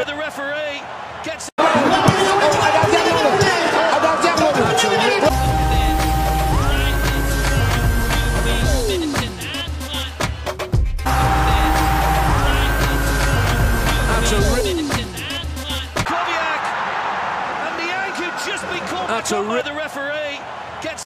The referee gets the referee gets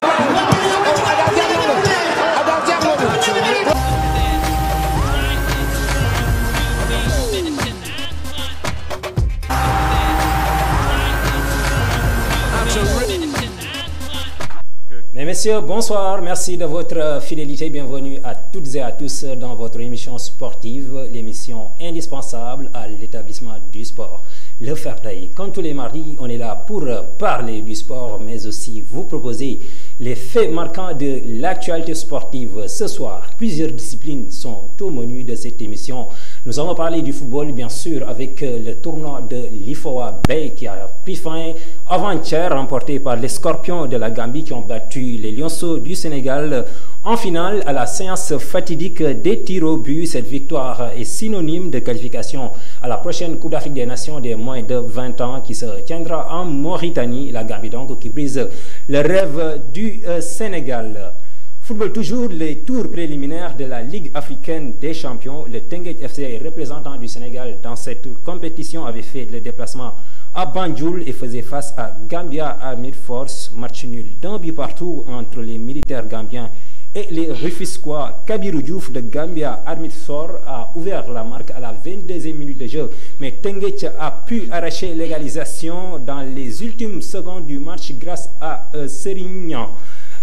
Mesdames, Messieurs, bonsoir. Merci de votre fidélité. Bienvenue à toutes et à tous dans votre émission sportive, l'émission indispensable à l'établissement du sport, le Fair Play. Comme tous les mardis, on est là pour parler du sport, mais aussi vous proposer les faits marquants de l'actualité sportive. Ce soir, plusieurs disciplines sont au menu de cette émission. Nous allons parler du football, bien sûr, avec le tournoi de l'IFOA Bay qui a pris fin avant-hier, remporté par les Scorpions de la Gambie qui ont battu les Lionceaux du Sénégal en finale à la séance fatidique des tirs au but. Cette victoire est synonyme de qualification à la prochaine Coupe d'Afrique des Nations des moins de 20 ans qui se tiendra en Mauritanie. La Gambie donc qui brise le rêve du Sénégal. Football toujours, les tours préliminaires de la Ligue africaine des champions. Le Teungueth FC, représentant du Sénégal dans cette compétition, avait fait le déplacement à Banjul et faisait face à Gambia Armed Force. Match nul d'un but partout entre les militaires gambiens et les Rufisquois. Kabirou Diouf de Gambia Armed Force a ouvert la marque à la 22e minute de jeu, mais Teungueth a pu arracher l'égalisation dans les ultimes secondes du match grâce à Serignan.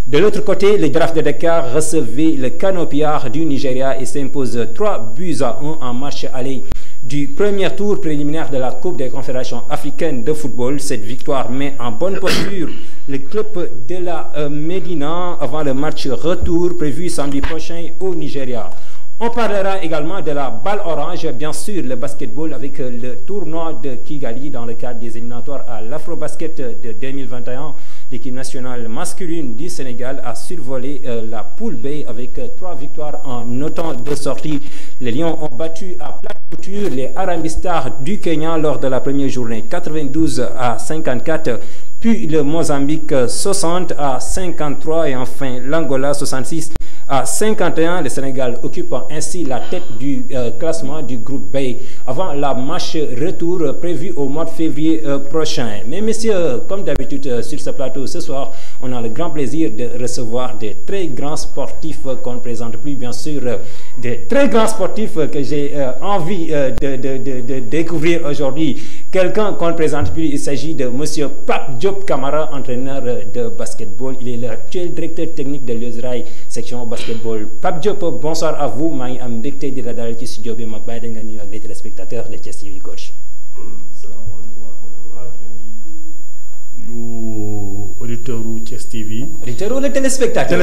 De l'autre côté, le Jaraaf de Dakar recevait le Canopiar du Nigeria et s'impose 3-1 en match aller du premier tour préliminaire de la Coupe des Confédérations africaines de football. Cette victoire met en bonne posture le club de la Médina avant le match retour prévu samedi prochain au Nigeria. On parlera également de la balle orange, bien sûr, le basketball avec le tournoi de Kigali dans le cadre des éliminatoires à l'Afrobasket de 2021. L'équipe nationale masculine du Sénégal a survolé la poule B avec 3 victoires en autant de sorties. Les Lions ont battu à plate couture les Harambee Stars du Kenya lors de la première journée, 92-54. Puis le Mozambique 60-53 et enfin l'Angola 66-51. Le Sénégal occupe ainsi la tête du classement du groupe B avant la match retour prévue au mois de février prochain. Mais messieurs, comme d'habitude sur ce plateau ce soir, on a le grand plaisir de recevoir des très grands sportifs qu'on ne présente plus, bien sûr, des très grands sportifs que j'ai envie de découvrir aujourd'hui. Quelqu'un qu'on ne présente plus, il s'agit de monsieur Pape Diop Camara, entraîneur de basketball. Il est l'actuel directeur technique de l'USRAI section basketball. Pape Diop, bonsoir à vous. maa ngi am mbégte di la dalal ci studio bi ma bàyyi da nga nuyu ak les téléspectateurs de Thiès TV, coach. Salaamaaleykum wa rahmatulah. Ñu auditeur u Thiès TV. Auditeur wala téléspectateur.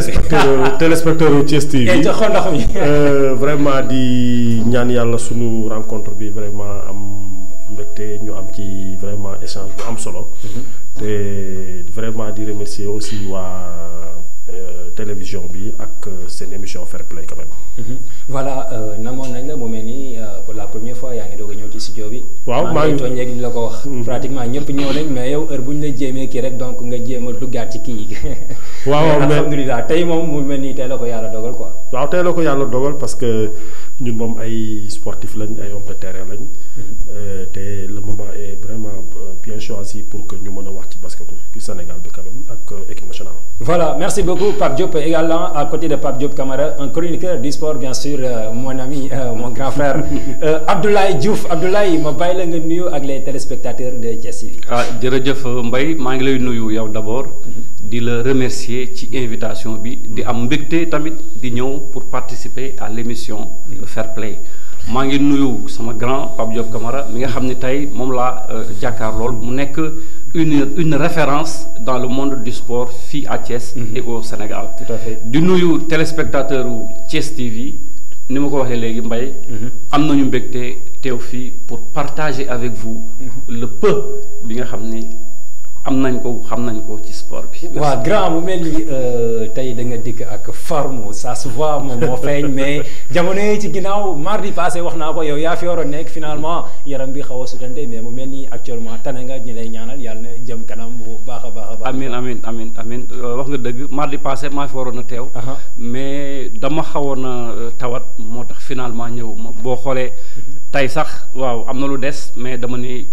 téléspectateur u Thiès TV. et jox ndox mi. Vraiment di ñaan yàlla sunu rencontre bi vraiment am mbégte ñu am ci vraiment échange bu am solo. te vraiment di remercier aussi waa télévision bi ak seen émission Fair Play quand même. Voilà, namoon nañ la mu mel ni pour la première fois yaa ngi doog a ñëw ci studio bi. waaw maa ngi tooñ léegi ñu la ko wax. pratiquement ñëpp ñëw nañ mais yow heure bu ñu la jéemee kii rek donc nga jéem a duggaat ci kii. waaw mais alhamdulilah tey moom mu mel ni tey la ko yàlla dogal quoi. waaw tey la ko yàlla dogal parce que ñun moom ay sportif lañ ay hommes de terrain lañ. te le moment est vraiment bien choisi pour que ñu mën a wax ci basket du Sénégal bi quand même ak équipe nationale. Voilà, merci beaucoup Pape Diop. Également à côté de Pape Diop Camara, un chroniqueur du sport bien sûr, mon ami, mon grand frère Abdoulaye Diouf. Abdoulaye, ma bàyyi la nga nuyu ak les téléspectateurs de Thiès TV. ah jërëjëf Mbaye maa ngi lay nuyu yow d'abord. di la remercier ci invitation bi di am mbégte tamit di ñëw pour participer à l'émission Fair Play. maa ngi nuyu sama grand Pape Diop Camara mi nga xam ne tey moom laa jàkkaar lool mu nekk une référence dans le monde du sport fii à Thiès et au Sénégal. Tout à fait. di nuyu téléspectateur u Thiès TV ni ma ko waxee léegi Mbaye am nañu mbégte teew fii pour partager avec vous le peu bi nga xam ni am nañ ko xam nañ ko ci sport bi. waaw grand mu mel ni tey da nga dikk ak forme ça se voit moom moo feeñ mais jamono yi ci ginnaaw mardi passé wax naa ko yow yaa fi waroon nekk finalement yaram bi xaw a sutante mais mu mel ni actuellement tane nga ñi lay ñaanal yàlla na jëm kanam bu baax a baax a baax. amiin wax nga dëgg mardi passé maa fi waroon a teew. mais dama xawoon a tawat moo tax finalement ñëw ma boo xoolee. tey sax waaw am na lu des mais dama ni.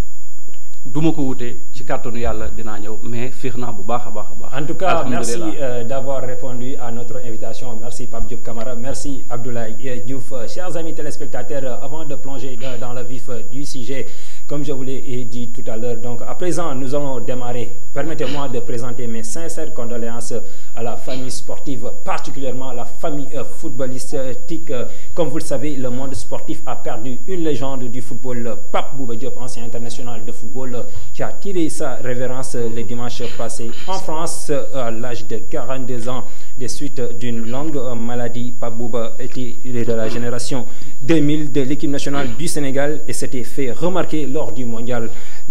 duma ko wute ci kàttanu yàlla dinaa ñëw mais fiix naa bu baax a baax a baax. En tout cas merci d'avoir répondu à notre invitation merci Pape Diop Camara merci Abdoulaye Diouf chers amis téléspectateurs avant de plonger dans le vif du sujet comme je vous l'ai dit tout à l'heure donc à présent nous allons démarrer permettez-moi de présenter mes sincères condoléances à la famille sportive particulièrement à la famille footballistique comme vous le savez le monde sportif a perdu une légende du football Pape Bouba Diop ancien international de football qui a tiré sa révérence le dimanche passé en France à l'âge de 42 ans des suites d'une longue maladie. Pape Bouba était de la génération 2000 de l'équipe nationale du Sénégal et s'était fait remarquer lors du mondial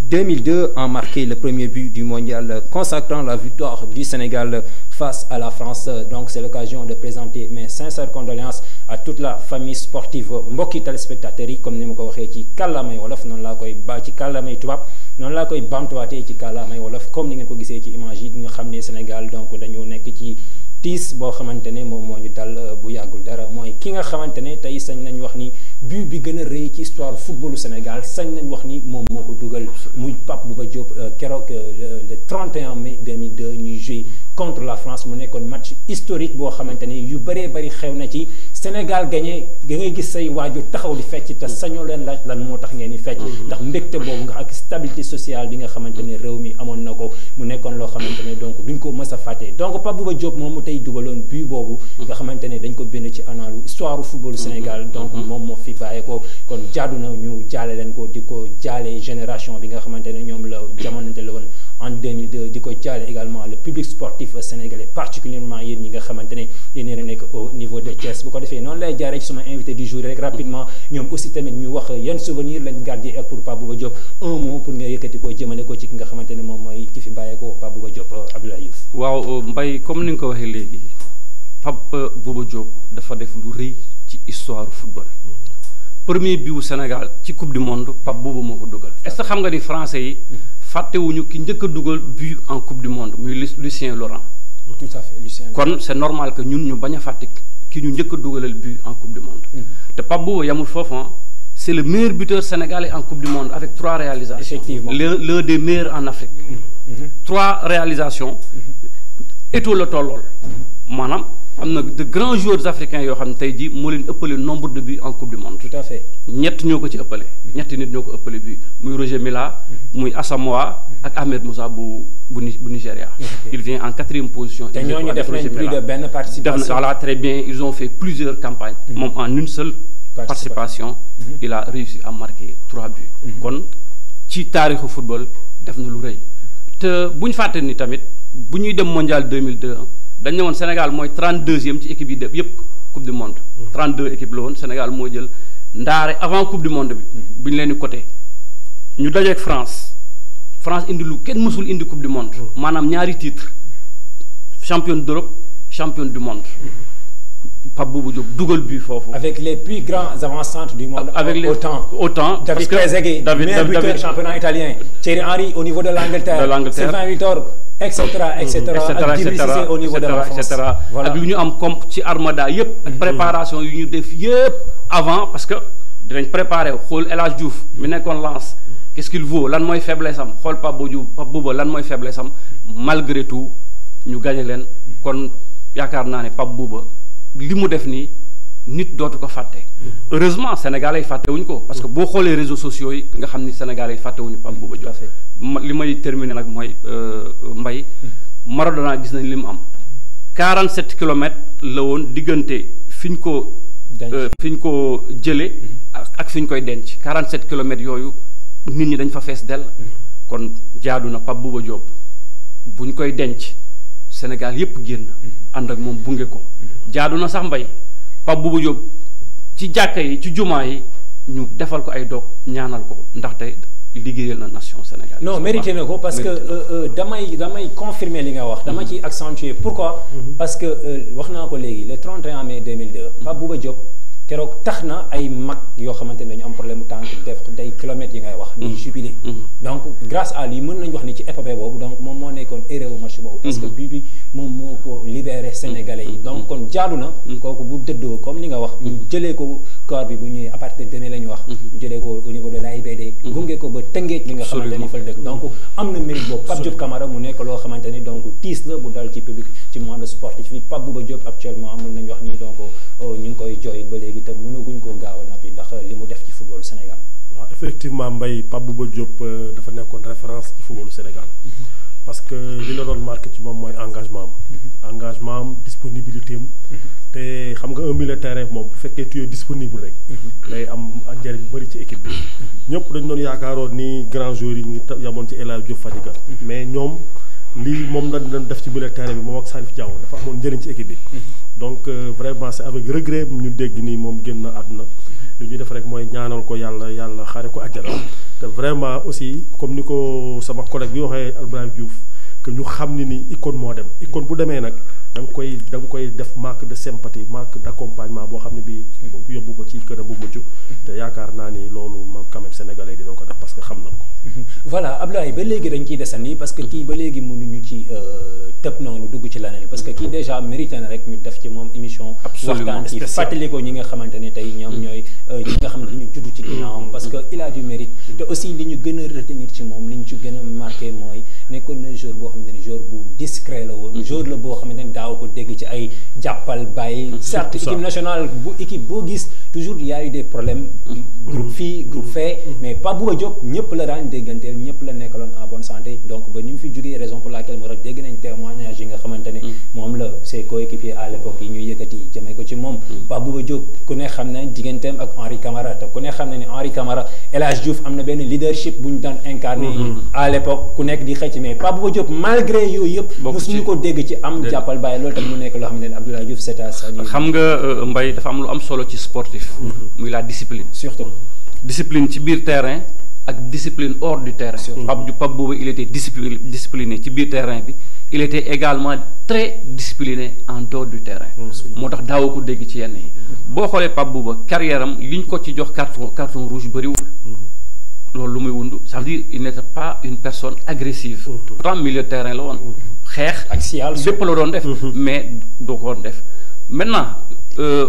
2002 en marqué le premier but du mondial consacrant la victoire du Sénégal face à la France. Donc c'est l'occasion de présenter mes sincères condoléances à toute la famille sportive mbokki téléspectateurs yi comme ni ma ko waxee ci kàllaamay wolof noonu laa koy ba ci kàllaamay tubaab noonu laa koy bamtuwaatee ci kàllaamay wolof comme ni ngeen ko gisee ci image yi nga xam ne Sénégal donc dañoo nekk ci tiis boo xamante ne moom moo ñu dal bu yàggul dara mooy ki nga xamante ne tey sañ nañ wax ni but bi gën a rëy ci histoire footballu Sénégal sañ nañ wax ni moom moo ko dugal muy Pape Bouba Diop keroog le 31 mai 2002 ñuy joué contre la France mu nekkoon match historique boo xamante ne yu bëree bëri xew na ci Sénégal gagné da ngay gis say waajur taxaw di fecc te sañoo leen laaj lan moo tax ngeen di fecc ndax mbégte boobu nga ak stabilité sociale bi nga xamante ne réew mi amoon na ko mu nekkoon loo xamante ne donc duñ ko mës a fàtte donc Pape Bouba Diop moom mu tey dugaloon but boobu nga xamante ne dañ ko bind ci analu histoire football Sénégal donc moom moo fi bàyyee ko kon jaadu na ñu jaale leen ko di ko jaale génération bi nga xamante ne ñoom la jamonante la woon en 2002 di ko jaale également le public sportif sénégalais particulièrement yéen ñi nga xamante ne yéen a nekk au niveau de Thiès bu ko defee noonu lay jaaree ci suma invité du jour rek rapidement ñoom aussi tamit ñu wax yan souvenir lañ gardé pour Pape Bouba Diop un mot pour nga yëkkati ko jëmale ko ci ki nga xamante ne moom mooy ki fi bàyyee ko Pape Bouba Diop Abdoulaye Diouf. waaw Mbaye comme ni nga ko waxee léegi Pape Bouba Diop dafa def lu rëy ci histoire football. premier but wu Sénégal ci coupe du monde Pape Bouba moo ko dugal. est-ce que xam nga ni français yi. fàttewuñu ki njëkk a dugal but en coupe du monde muy Lucien Laurent. tout à fait Lucien. kon c'est normal que ñun ñu bañ a fàtte ki ñu njëkk a dugalal but en coupe du monde. te Pape Bouba yamul foofu c'est le meilleur buteur sénégalais en coupe du monde avec 3 réalisations. Effectivement. L'un des meilleurs en Afrique. 3 réalisations. Éto la tollool. maanaam am na de grands joueurs africains yoo xam ne tey jii moo leen ëppale nombre de buts en coupe du monde. tout à fait. ñett ñoo ko ci ëppale. ñetti nit ñoo ko ëppale but muy Roger Mila. muy Asamoah ak Ahmed Moussa bu Nigéria. il vient en 4e position. te ñooñu def nañ plus de benn participation. Voilà très bien ils ont fait plusieurs campagnes. moom en une seule participation. il a réussi à marquer 3 buts. kon ci taarixu football def na lu rëy. te bu ñu fàtte ni tamit bu ñuy dem mondial 2002 dañ ne woon Sénégal mooy 32e ci équipe yi def yépp coupe du monde. 32 équipes la woon Sénégal moo jël ndaare avant coupe du monde bi. bu ñu leen di côté ñu dajeek France indi lu kenn mësul indi coupe du monde. maanaam ñaari titre championne d'Europe championne du monde. Pape Bouba Diop dugal but foofu. avec les plus grands avant-centres du monde. avec les autant David Trezeguet meilleur buteur championnat italien. Thierry Henry au niveau de l'Angleterre. Sylvain Victor etc. ak Djibril Cissé au niveau de la France. voilà ak lu ñu am comme ci armada yépp ak préparation yu ñu def yépp avant parce que dinañ préparer xool El Hadj Diouf mi nekkoon Lens qu'est-ce qu'il vaut lan mooy faiblesse am xool Pape Bouba lan mooy faiblesse am malgré tout ñu gagné leen kon yaakaar naa ne Pape Bouba li mu def nii nit dootu ko fàtte. heureusement sénégalais yi fàttewuñ ko parce que boo xoolee réseaux sociaux yi nga xam ni sénégalais yi fàttewuñu Pape Bouba Diop. li may terminer nag mooy Mbaye Maradona gis nañ li mu am 47 kilomètres la woon diggante fi ñu ko jëlee ak fi ñu koy denc 47 kilomètres yooyu nit ñi dañ fa fees dell. kon jaadu na Pape Bouba Diop bu ñu koy denc Sénégal yépp génn ànd ak moom bunge ko jaadu na sax Mbaye Pape Bouba Diop ci jàkka yi ci jumaa yi ñu defal ko ay dog ñaanal ko ndaxte liggéeyal na nation sénégalaise. non mérité na ko parce que damay confirmer li nga wax. dama ci accentuer pourquoi. parce que wax naa ko léegi le 31 mai 2002. Pape Bouba Diop keroog tax na ay mag yoo xamante ne dañu am problème mu tànk def day kilomètres yi ngay wax. di jubilé. donc grâce à lui mën nañu wax ni ci épopée boobu donc moom moo nekkoon héros match boobu. parce que bii bi moom moo ko libéré sénégalais yi. donc kon jaadu na. kooku bu dëddoo comme li nga wax. ñu jëlee ko corps bi bu ñëwee à partir de demain la ñu wax. ñu jëlee ko au niveau de l'AIBD. gunge ko ba Tëngéej li nga xamante ni fa la dëkk. donc am na mérite boobu Pape Diop Camara mu nekk loo xamante ni donc tiis la bu dal ci public ci monde sportif bi Pape Bouba Diop actuellement mën nañu wax ni donc ñu ngi koy jooy ba léegi te mënaguñ koo gaaw a noppi ndax li mu def ci football Sénégal. waaw effectivement Mbaye Pape Bouba Diop dafa nekkoon référence ci footballu Sénégal. parce que li la doon marqué ci moom mooy engagement am. engagement am disponibilité am. te xam nga un milieu de terrain moom bu fekkee tu es disponible rek. day am njëriñ bu bëri ci équipe bi. ñëpp dañu doon yaakaaroon ni grand joueur yi ñu ngi yamoon ci El Hadj Diouf Fadiga. mais ñoom lii moom la doon def ci milieu de terrain bi moom ak Salif Diao dafa amoon njëriñ ci équipe bi. donc vraiment c'est avec regret ñu dégg ni moom génn àdduna. li ñuy def rek mooy ñaanal ko yàlla xaare ko àjjana. te vraiment aussi comme ni ko sama collègue bi waxee Ibrahima Diouf que ñu xam ni icône moo dem icône bu demee nag da nga koy def marque de sympathie marque d'accompagnement boo xam ne bii. yóbbu ko ci këram bu mucc. te yaakaar naa ni loolu moom quand même sénégalais dina ko def parce que xam nañ ko. voilà Abdoulaye ba léegi dañ ciy desandi parce que kii ba léegi mënuñu ci tëb noonu dugg ci leneen parce que kii déjà mérité na rek ñu def ci moom émission. waxtaan ci fàttali ko ñi nga xamante ne tey ñoom ñooy ñi nga xam ne dañu judd ci ginnaawam parce que il a du mérite. te aussi li ñu gën a retenir ci moom li ñu ci gën a marqué mooy nekkoon na joueur boo xamante ne joueur bu discret la woon. joueur la boo xamante ne daaw ko dégg ci ay jàppal bàyyi. certes équipe nationale bu équipe boo gis toujours y a eu des problèmes. groupe fii groupe fee. mais Pape Bouba Diop ñëpp la daan dégganteel ñëpp la nekkaloon en bonne santé donc ba ni mu fi jógee raison pour laquelle moo tax dégg nañ témoignage yi nga xamante ne moom la ses coéquipiers à l'époque yi ñu yëkkati jëmee ko ci moom. Pape Bouba Diop ku ne xam na digganteem ak Henri Camara te ku ne xam na ni Henri Camara El Hadj Diouf am na benn leadership bu ñu daan incarné à l'époque ku nekk di xëcc mais Pape Bouba Diop malgré yooyu yëpp mosuñu ko dégg ci am jàppal bàyyi loolu tam mu nekk loo xamante ne Abdoulaye Diouf c'est à saluer. xam nga Mbaye dafa am lu am solo ci sportif. muy la discipline. surtout discipline ci biir terrain ak discipline hors du terrain. Pape Bouba il était discipliné ci biir terrain bi il était également très discipliné en dehors du terrain. moo tax daaw ko dégg ci yenn yi. boo xoolee Pape Bouba carrière am liñ ko ci jox carton rouge bëriwul. loolu lu muy wund ça veut dire il n'était pas une personne agressive. pourtant milieu de terrain la woon. xeex axial lépp la doon def. mais doo ko doon def maintenant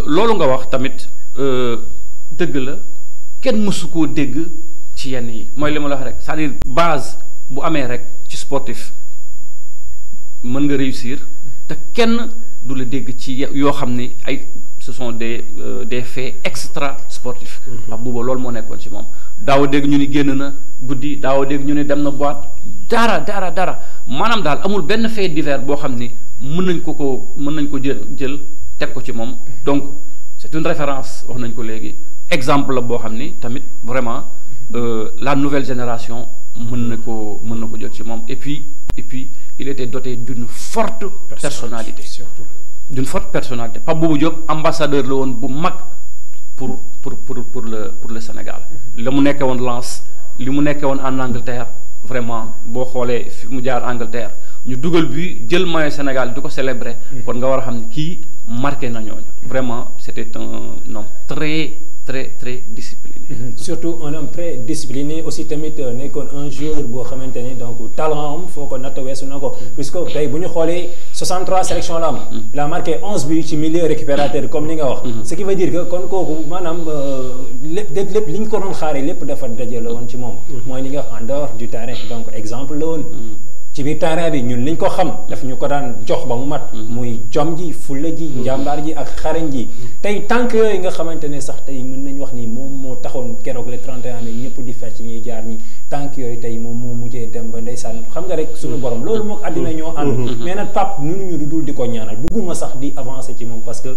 loolu nga wax tamit dëgg la kenn mësu koo dégg ci yenn yi mooy li ma la wax rek c'est-à-dire base bu amee rek ci sportif mën nga réussir te kenn du la dégg ci yoo xam ni ay ce sont des faits extra sportifs. Pape Bouba loolu moo nekkoon ci moom daaw dégg ñu ni génn na guddi daaw dégg ñu ni dem na boîte dara maanaam daal amul benn fait divers boo xam ni mën nañ ko jël teg ko ci moom donc c'est une référence wax nañ ko léegi exemple la boo xam ni tamit vraiment la nouvelle génération mën na ko jot ci moom et puis il était doté d'une forte personnalité. surtout d'une forte personnalité Pape Bouba Diop ambassadeur la woon bu mag pour le Sénégal. la mu nekkee woon Lens li mu nekkee woon en Angleterre vraiment boo xoolee fi mu jaar Angleterre ñu dugal bi jël maillot Sénégal di ko célébrer. kon nga war a xam ne kii marqué na ñooñu. vraiment c'était un homme très discipliné. surtout un homme très discipliné aussi tamit nekkoon un joueur boo xamante ni donc talent am foo ko natt weesu na ko puisque tey bu ñu xoolee 63 sélections la am. il a marqué 11 buts ci milieu récupérateur comme li nga wax. ce qui veut dire que kon kooku maanaam lépp li ñu ko doon xaaree lépp dafa daje la woon ci moom. mooy li nga wax en dehors du terrain donc exemple la woon. ci biir terrain bi ñun liñ ko xam daf ñu ko daan jox ba mu mat muy jom ji fulla ji njàmbaar ji ak xarañ ji tey tànk yooyu nga xamante ne sax tey mën nañ wax ni moom moo taxoon keroog le 31 mai ñëpp di fecc ñuy jaar ñi tànk yooyu tey moom moo mujjee dem ba ndeysaan xam nga rek suñu borom loolu mook àddina ñoo ànd mais nag Pape nunuñu du dul di ko ñaanal bugguma sax di avancer ci moom parce que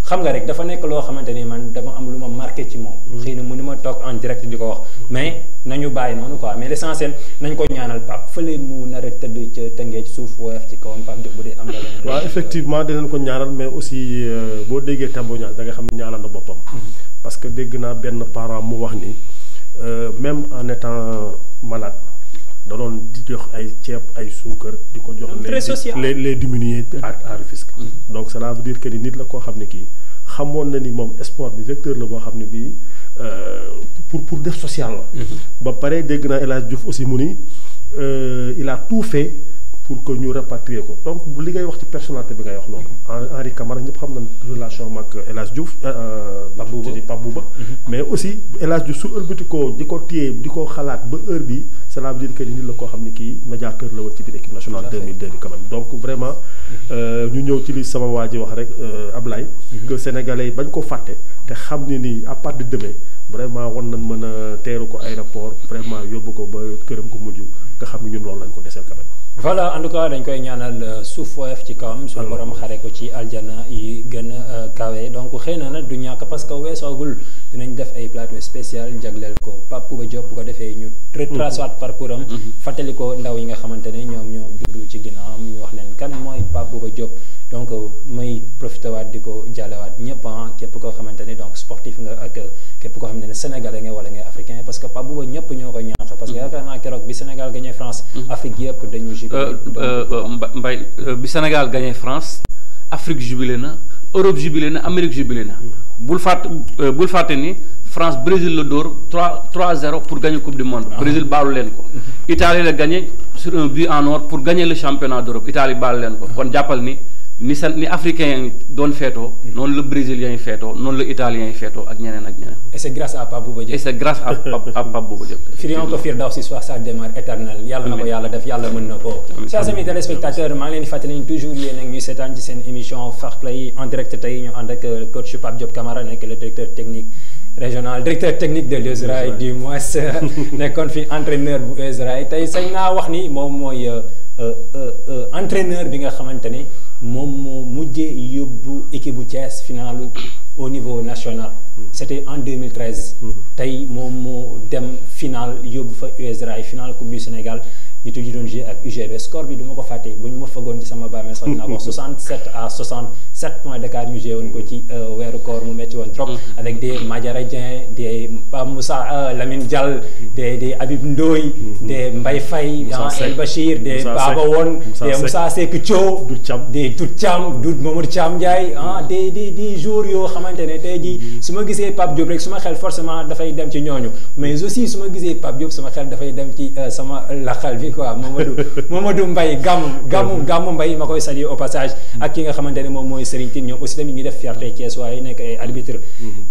xam nga rek dafa nekk loo xamante ni man dama am lu ma marqué ci moom xëy na mënu ma toog en direct di ko wax mais nañu bàyyi noonu quoi mais l'essentiel nañ ko ñaanal Pape fële mu nar a tëdd ca Tëngéej suuf woyof ci kawam Pape Diop bu dee am nga leneen. waaw effectivement dinañ ko ñaanal mais aussi boo déggee témoignage da nga xam ne ñaanal na boppam. parce que dégg naa benn parent mu wax ni même en étant malade da doon di jox ay ceeb ay suukar di ko jox les diminués à Rufisque. Donc cela veut dire que ni nit la koo xam ne kii xamoon na ni moom sport bi vecteur la boo xam ne bii pour def social la. ba pare dégg naa El Hadj Diouf aussi mu ni il a tout fait pour que ñu rapatrier ko donc li ngay wax ci personnalité bi ngay wax noonu. Henri Camara ñëpp xam na relation am ak El Hadj Diouf. Pape Bouba mais aussi El Hadj Diouf su ëlbati ko di ko téye di ko xalaat ba heure bi cela veut dire que nit la koo xam ne kii médiateur la woon ci biir équipe nationale 2002 bi quand même donc vraiment ñu ñëw ci li sama waa ji wax rek Ablaye. que sénégalais yi bañ ko fàtte te xam ne ni à part de demain vraiment war nañ mën a teeru ko aéroport vraiment yóbbu ko ba këram gu mujj nga xam ne ñun loolu lañ ko deseel quand même. voilà en tout cas dañ koy ñaanal suuf woyof ci kawam suñu borom xare ko ci aljana yi gën a kawe donc xëy na nag du ñàkk parce que weesoogul dinañ def ay plateau spécial jagleel ko Pape Bouba Diop bu ko defee ñu retracé waat parcours am fàttali ko ndaw yi nga xamante ne ñoom ñoo juddu ci ginnaawam ñu wax leen kan mooy Pape Bouba Diop donc may profité waat di ko jàllewaat ñëpp képp koo xamante ne donc sportif nga ak képp koo xamante ne sénégalais nga wala ngay africain parce que Pape Bouba ñëpp ñoo ko ñaax parce que yaakaar naa keroog bi Sénégal gagné France Afrique yëpp dañu Mbaye bi Sénégal gagné France Afrique jubilé na Europe jubilé na Amérique jubilé na bul fàtte ni France Brésil la dóor 3-0 pour gagner coupe du monde. Brésil baalu leen ko. Italie la gagné sur un but en or pour gagner le championnat d'Europe Italie baalu leen ko kon jàppal ni ni africains yi doon feetoo noonu la brésiliens yi feetoo noonu la italiens yi feetoo ak ñeneen ak ñeneen. et c'est grâce à Pape Bouba Diop. et c'est grâce à Pape Bouba Diop. firion ko Firdawsi soit sa demeure éternelle yàlla na ko yàlla def yàlla mën na ko. chers amis téléspectateurs maa ngi leen di fàttali ni toujours yéen a ngi ñuy seetaan ci seen émission Fair Play en direct tey ñu ànd ak coach Pape Diop Camara nekk le directeur technique régional directeur technique de l'USRA du moins nekkoon fi entraîneur bu USRA tey sañ naa wax ni moom mooy entraîneur bi nga xamante ni moom moo mujjee yóbbu équipe bu Thiès finalu au niveau national. C'était en 2013. tey moom moo dem final yóbbu fa USRA final coupe du Sénégal ñu tudd doon jouer ak UGB score bi du ma ko fàtte bu ñu ma fagoon ci sama bàmmeel sax dinaa ko 67 points d'écart ñu joué woon ko ci weeru koor mu metti woon trop. avec des Madiara Dieng des Moussa Lamine Diall des Habib Ndoye des Mbaye Faye El Bachir des Baba Won des Moussa Seck Thio des Dout Thiam Dout Mamadou Thiam Ndiaye des jours yoo xamante ne tey jii su ma gisee Pape Diop rek suma xel forcément dafay dem ci ñooñu mais aussi su ma gisee Pape Diop suma xel dafay dem ci sama laxal bi quoi Mamadou Mbaye gàmmu Mbaye ma koy saluer au passage ak ki nga xamante ne moom mooy Serigne Tine ñoom aussi tamit ñi def fierté Thiès waaye nekk ay arbitre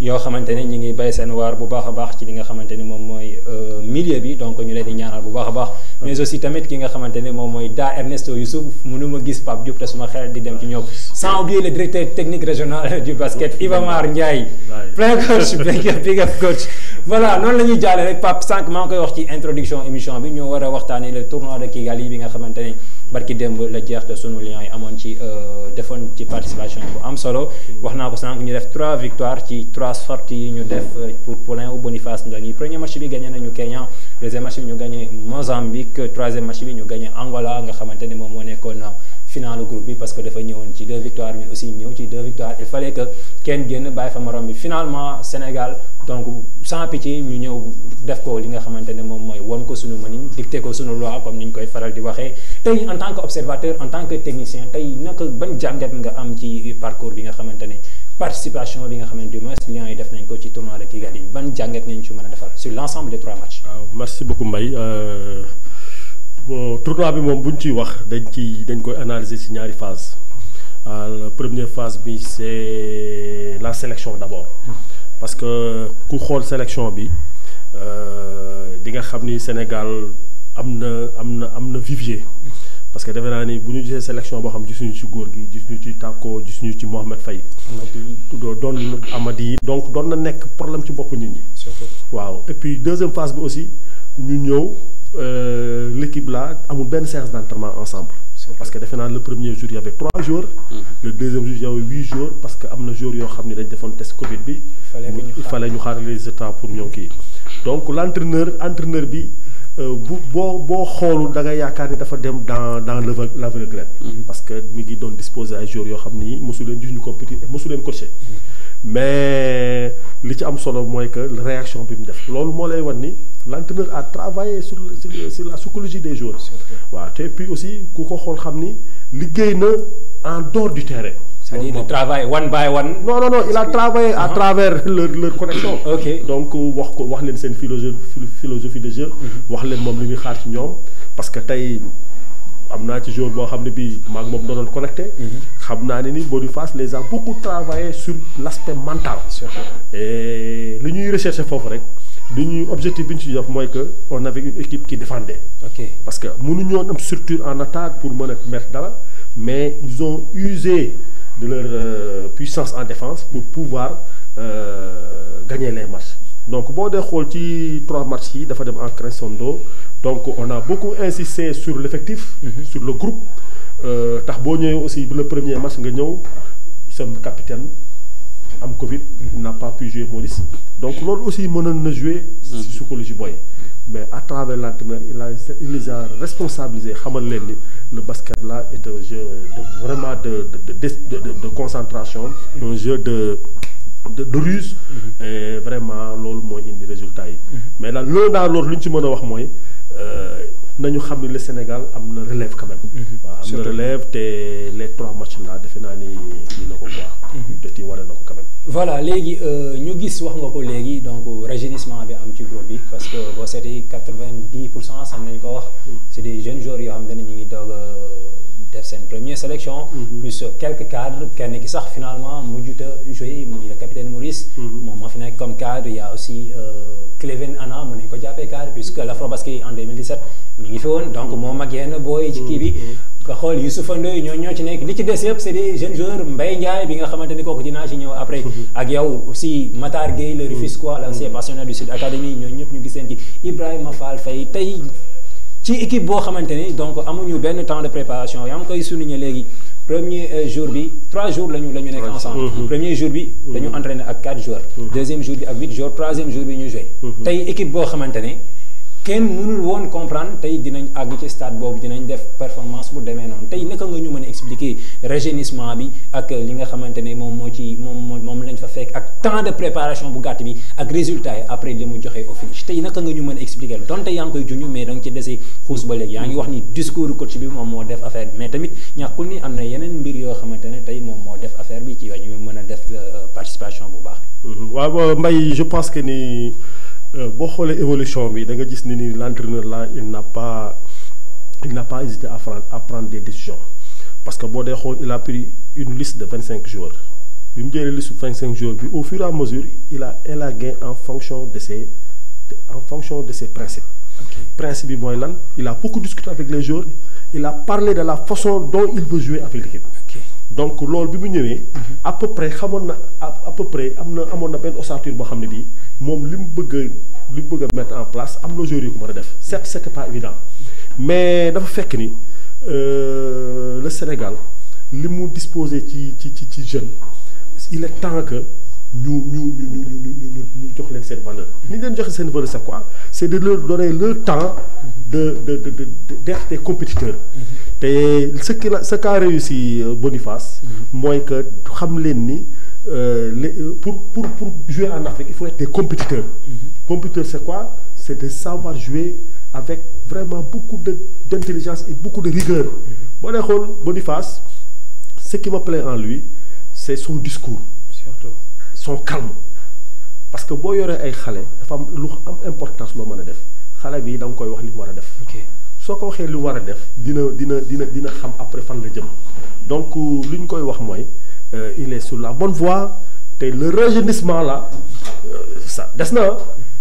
yoo xamante ne ñi ngi bay seen waar bu baax a baax ci li nga xamante ne moom mooy milieu bi donc ñu leen di ñaanal bu baax a baax mais aussi tamit ki nga xamante ne moom mooy Da Ernesto Youssouf mënuma gis Pape Diop te suma xel di dem ci ñoom sans oublier le directeur technique régional du basket Iba Mar Ndiaye plein coach big up coach voilà noonu la ñuy jaale rek Pape sànq maa ngi koy wax ci introduction émission bi ñu war a waxtaanee le tournoi de Kigali bi nga xamante ne barki démb la jeex te sunu Lions yi amoon ci defoon ci participation bu am solo wax naa ko sànq ñu def 3 victoires ci 3 sorties yi ñu def pour Paulin ou Boniface Ndagui premier match bi gagné nañu Kenya deuxième match bi ñu gagné Mozambique troisième match bi ñu gagné Angola nga xamante ne moom moo nekkoon finalu groupe bi parce que dafa ñëwoon ci 2 victoires ñun aussi ñëw ci 2 victoires il fallait que kenn génn bàyyi fa morom bi finalement Sénégal donc sans pitié ñu ñëw def ko li nga xamante ne moom mooy won ko sunu mënin dicté ko sunu loi comme ni ñu koy faral di waxee tey en tant que observateur en tant que technicien tey naka ban jàngat nga am ci parcours bi nga xamante ne participation bi nga xamante du moins Lions yi def nañ ko ci tournoi de Kigali ban jàngat nañ ci mën a defal sur l'ensemble des 3 matchs. waaw merci beaucoup Mbaye bon tournoi bi moom bu ñu ciy wax dañ koy analyser ci ñaari phase la première phase bi c'est la sélection d'abord parce que ku xool sélection bi di nga xam ni Sénégal am na vivier parce que defe naa ni bu ñu gisee sélection boo xam gisuñu ci góor gi gisuñu ci Tako gisuñu ci Mohamed Faye doon Amady donc doon na nekk problème ci bopp nit ñi waaw et puis deuxième phase bi aussi ñu ñëw l'équipe là amul benn séance d'entraînement ensemble parce que defe naa le premier jour il y avait 3 jours le deuxième jour il y avait 8 jours parce que am na jours yoo xam ne dañ defoon test Covid bi il fallait ñu xaar les résultats pour ñëw kii donc l'entraîneur bi boo xoolu da nga yaakaar ni dafa dem dans l'aveuglette parce que mi ngi doon disposer ay jours yoo xam ni mosu leen gis ñu compétir mosu leen coacher mais li ci am solo mooy que réaction bi mu def loolu moo lay wan ni l'entraîneur a travaillé sur la psychologie des joueurs. waaw te puis aussi ku ko xool xam ni liggéey na en dehors du terrain. c'est-à-dire le travail one by one. non il a travaillé à travers leur connexion. ok donc wax leen seen philosophie de jeu. wax leen moom li muy xaar ci ñoom parce que tey am naa ci joueur boo xam ne bii maag moom doon connecté. xam naa ne ni Boniface les a beaucoup travaillé sur l'aspect mental. et li ñuy recherché foofu rek li ñuy objectif bi ñu ci jox mooy que on avait une équipe qui défendait. parce que mënuñu woon am structure en attaque pour mën a mettre dara mais ils ont usé de leur puissance en défense pour pouvoir gagner les matchs. Donc boo dee xool ci 3 matchs yi dafa dem en crescendo donc on a beaucoup insisté sur l'effectif. sur le groupe. tax boo ñëwee aussi le premier match nga ñëw seen capitaine am Covid. n'a pas pu jouer Maurice. donc loolu aussi mënoon na jouer ci psychologie boy. mais à travers l'entraîneur il les a responsabilisés xamal leen ni le basket là est un jeu vraiment de concentration. un jeu de ruse. et vraiment loolu mooy indi résultat yi. mais daal loolu daal loolu lu ñu ci mën a wax mooy nañu xam ni le Sénégal am na relève quand même. waaw am na relève te les 3 matchs là defe naa ni kii na ko quoi. te ti wane na ko quand même. voilà léegi ñu gis wax nga ko léegi donc rajeunissement bi am ci groupe bi parce que boo seetee 90% sax nañu ko wax. c'est des jeunes joueurs yoo xam ne ñu ngi doog def seen première sélection. plus quelques cadres kenn ki sax finalement mujjut a joué muy le capitaine Maurice. moom moo fi nekk comme cadre il y a aussi Cléven Anna mu nañu ko jàppee cadre puisque l'Afrobasket en 2017 mi ngi fi woon donc moom mag yenn booy ci kii bi. nga xool Youssoupha Ndoye ñoo ci nekk li ci des yëpp c'est des jeunes joueurs Mbaye Ndiaye bi nga xamante ni kooku dinaa ci ñëw après. ak yow aussi Matar Gueye le Rufisquois l'ancien pensionnaire du Sud Académie ñooñu ñëpp ñu gis leen ci Ibrahima Fall Faye tey. ci équipe boo xamante ni donc amuñu benn temps de préparation yaa ngi koy souligner léegi premier jour bi 3 jours lañu nekk ensemble. premier jour bi dañu entraîner ak 4 joueurs. deuxième jour bi ak 8 joueurs troisième jour bi ñu joué. tey équipe boo xamante ne kenn mënul woon comprendre tey dinañ àgg ci stade boobu dinañ def performance bu demee noonu tey naka nga ñu mën a expliquer rajeunissement bi ak li nga xamante ne moom lañ fa fekk ak temps de préparation bu gàtt bi ak résultat yi après li mu joxe au finish tey naka nga ñu mën a expliquer donte yaa ngi koy junj mais da nga ci desee xuus ba léegi yaa ngi wax ni discours coach bi moom moo def affaire bi mais tamit ñàkkul ni am na yeneen mbir yoo xamante ne tey moom moo def affaire bi ci yoo ñu mën a def participation bu baax bi. waaw Mbaye je pense que ni. boo xoolee évolution bi da nga gis ni l'entraîneur là il n'a pas hésité à prendre des décisions parce que boo dee xool il a pris une liste de 25 joueurs bi mu jëlee liste de 25 joueurs bi au fur et à mesure il a élagué en fonction de ses principes. Principe bi mooy lan il a beaucoup discuté avec les joueurs il a parlé de la façon dont il veut jouer avec l'équipe. donc loolu bi mu ñëwee. à peu près xamoon na à peu près amoon na benn ossature boo xam ne bii moom li mu bëgg a mettre en place am na joueurs yu ko mën a def certes c'était pas évident mais dafa fekk ni le Sénégal li mu disposé ci jeune il est temps que ñu jox leen seen valeur. ni ñu leen joxe seen valeur c'est quoi c'est de leur donner le temps d'être des compétiteurs. te ce qu'a réussi Boniface. mooy que xam leen ni pour jouer en Afrique il faut être des compétiteurs. Compétiteur c'est quoi c'est de savoir jouer avec vraiment beaucoup d'intelligence et beaucoup de rigueur. boo dee xool Boniface ce qui me plaît en lui c'est son discours. surtout son calme parce que boo yoree ay xale dafa am lu am importance loo mën a def xale bi da nga koy wax li mu war a def. soo ko waxee li mu war a def dina xam après fan la jëm donc li ñu koy wax mooy il est sur la bonne voie te le rajeunissement là ça des na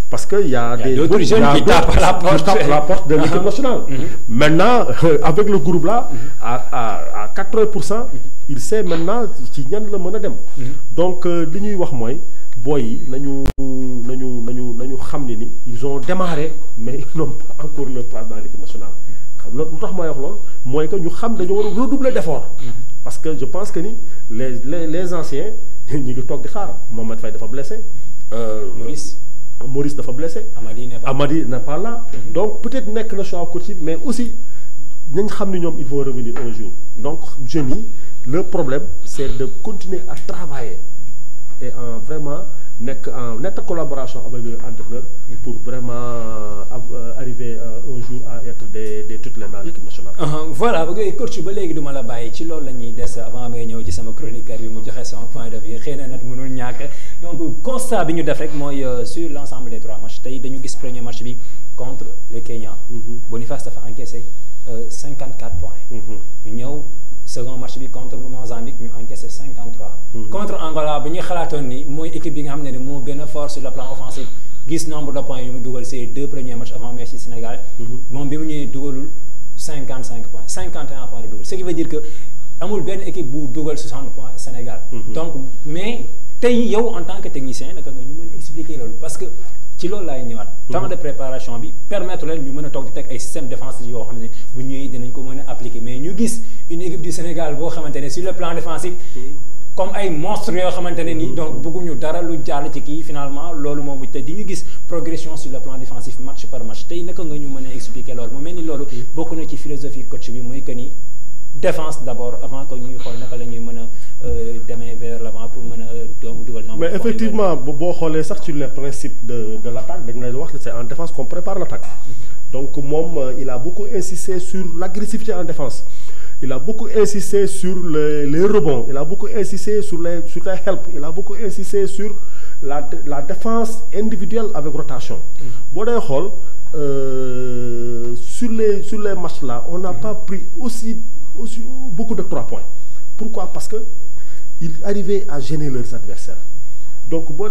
parce que y a d'autres jeunes qui tapent à la porte de l'équipe nationale. Maintenant avec le groupe là à 80%. il sait maintenant ci ñan la mën a dem. donc li ñuy wax mooy booy yi nañu xam ne ni ils ont démarré mais ils n'ont pas encore leur place dans l'équipe nationale. xam nga lu tax may wax loolu mooy que ñu xam dañoo war a redoubler d'effort. parce que je pense que ni les anciens ñi ngi toog di xaar Mohamed Faye dafa blessé. Maurice dafa blessé. Amady n'est pas là. donc peut-être nekk na choix coach mais aussi nañ xam ni ñoom ils vont revenir un jour. donc jeunes yi le problème c'est de continuer à travailler et en vraiment en nette collaboration avec l'entraîneur pour vraiment arriver un jour à être des titulaires dans l'équipe nationale. Voilà coach ba léegi duma la bàyyi ci loolu la ñuy des avant may ñëw ci sama chroniqueur bi mu joxe son point de vue xëy na nag mënul ñàkk donc constat bi ñu def rek mooy sur l'ensemble des 3 matchs tey dañu gis premier match bi contre le Kenya. Boniface dafa encaissé 54 points. ñu ñëw second match bi contre Mozambique ñu encaissé 53. contre Angola bi ñu xalaatoon ni mooy équipe bi nga xam ne moo gën a fort sur le plan offensif gis nombre de points yu mu dugal ces 2 premiers matchs avant match ci Sénégal. moom bi mu ñëwee dugalul 55 points 51 points de dugal ce qui veut dire que amul benn équipe bu dugal 60 points Sénégal. donc mais tey yow en tant que technicien naka nga ñu mën a expliquer loolu parce que ci loolu laay ñëwaat. temps de préparation bi permettre leen ñu mën a toog di teg ay système défensif yoo xam ne bu ñëwee dinañ ko mën a appliquer mais ñu gis une équipe du Sénégal boo xamante ne sur le plan défensif. comme ay monstres yoo xamante ne nii donc bëgguñu dara lu jàll ci kii finalement loolu moom te di ñu gis progression sur le plan défensif match par match tey naka nga ñu mën a expliquer loolu mu mel ni loolu bokk na ci philosophie coach bi mooy que ni défense d'abord avant que ñuy xool naka la ñuy mën a demee vers l'avant pour mën a doomu dugal. mais effectivement boo xoolee sax sur les principes de l'attaque dañ lay wax c'est en défense qu'on prépare l'attaque. donc moom il a beaucoup insisté sur l'agressivité en défense. Il a beaucoup insisté sur les rebonds, il a beaucoup insisté sur les help, il a beaucoup insisté sur la défense individuelle avec rotation. Bon, sur les matchs là, on n'a pas pris aussi beaucoup de 3 points. Pourquoi? Parce qu'il arrivait à gêner leurs adversaires. Donc, bon,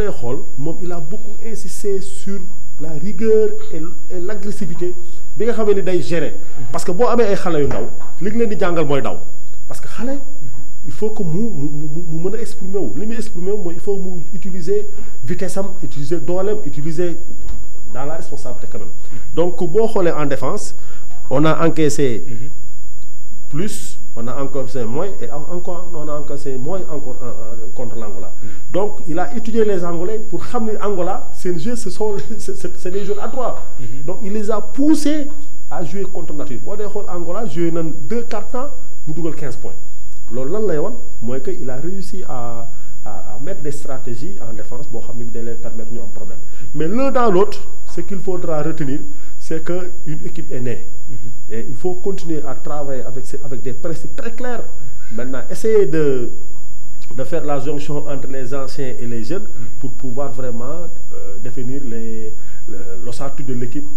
il a beaucoup insisté sur la rigueur et l'agressivité bi nga xamné ni day gérer parce que bo amé ay xalé yu ndaw li nga leen di jangal moy daw parce que xalé il faut que mu mën a exprimer wu li muy exprimer wu mooy il faut mu utiliser vitesse am utiliser dooleem utiliser dans la responsabilité quand même donc boo xoolee en défense on a encaissé plus on a encaissé moins et encore on a encaissé moins encore contre l'Angola. Donc il a étudié les Angolais pour ramener Angola, c'est des joueurs adroits. Donc il les a poussés à jouer contre nature. Bon, Angola joué dans 2 quarts-temps, nous avons 15 points. Moi il a réussi à mettre des stratégies en défense pour les permettre de un problème. Mais l'un dans l'autre, ce qu'il faudra retenir, c'est qu'une équipe est née. Et il faut continuer à travailler avec des principes très clairs. Maintenant, essayer de faire la jonction entre les anciens et les jeunes pour pouvoir vraiment définir l'ossature de l'équipe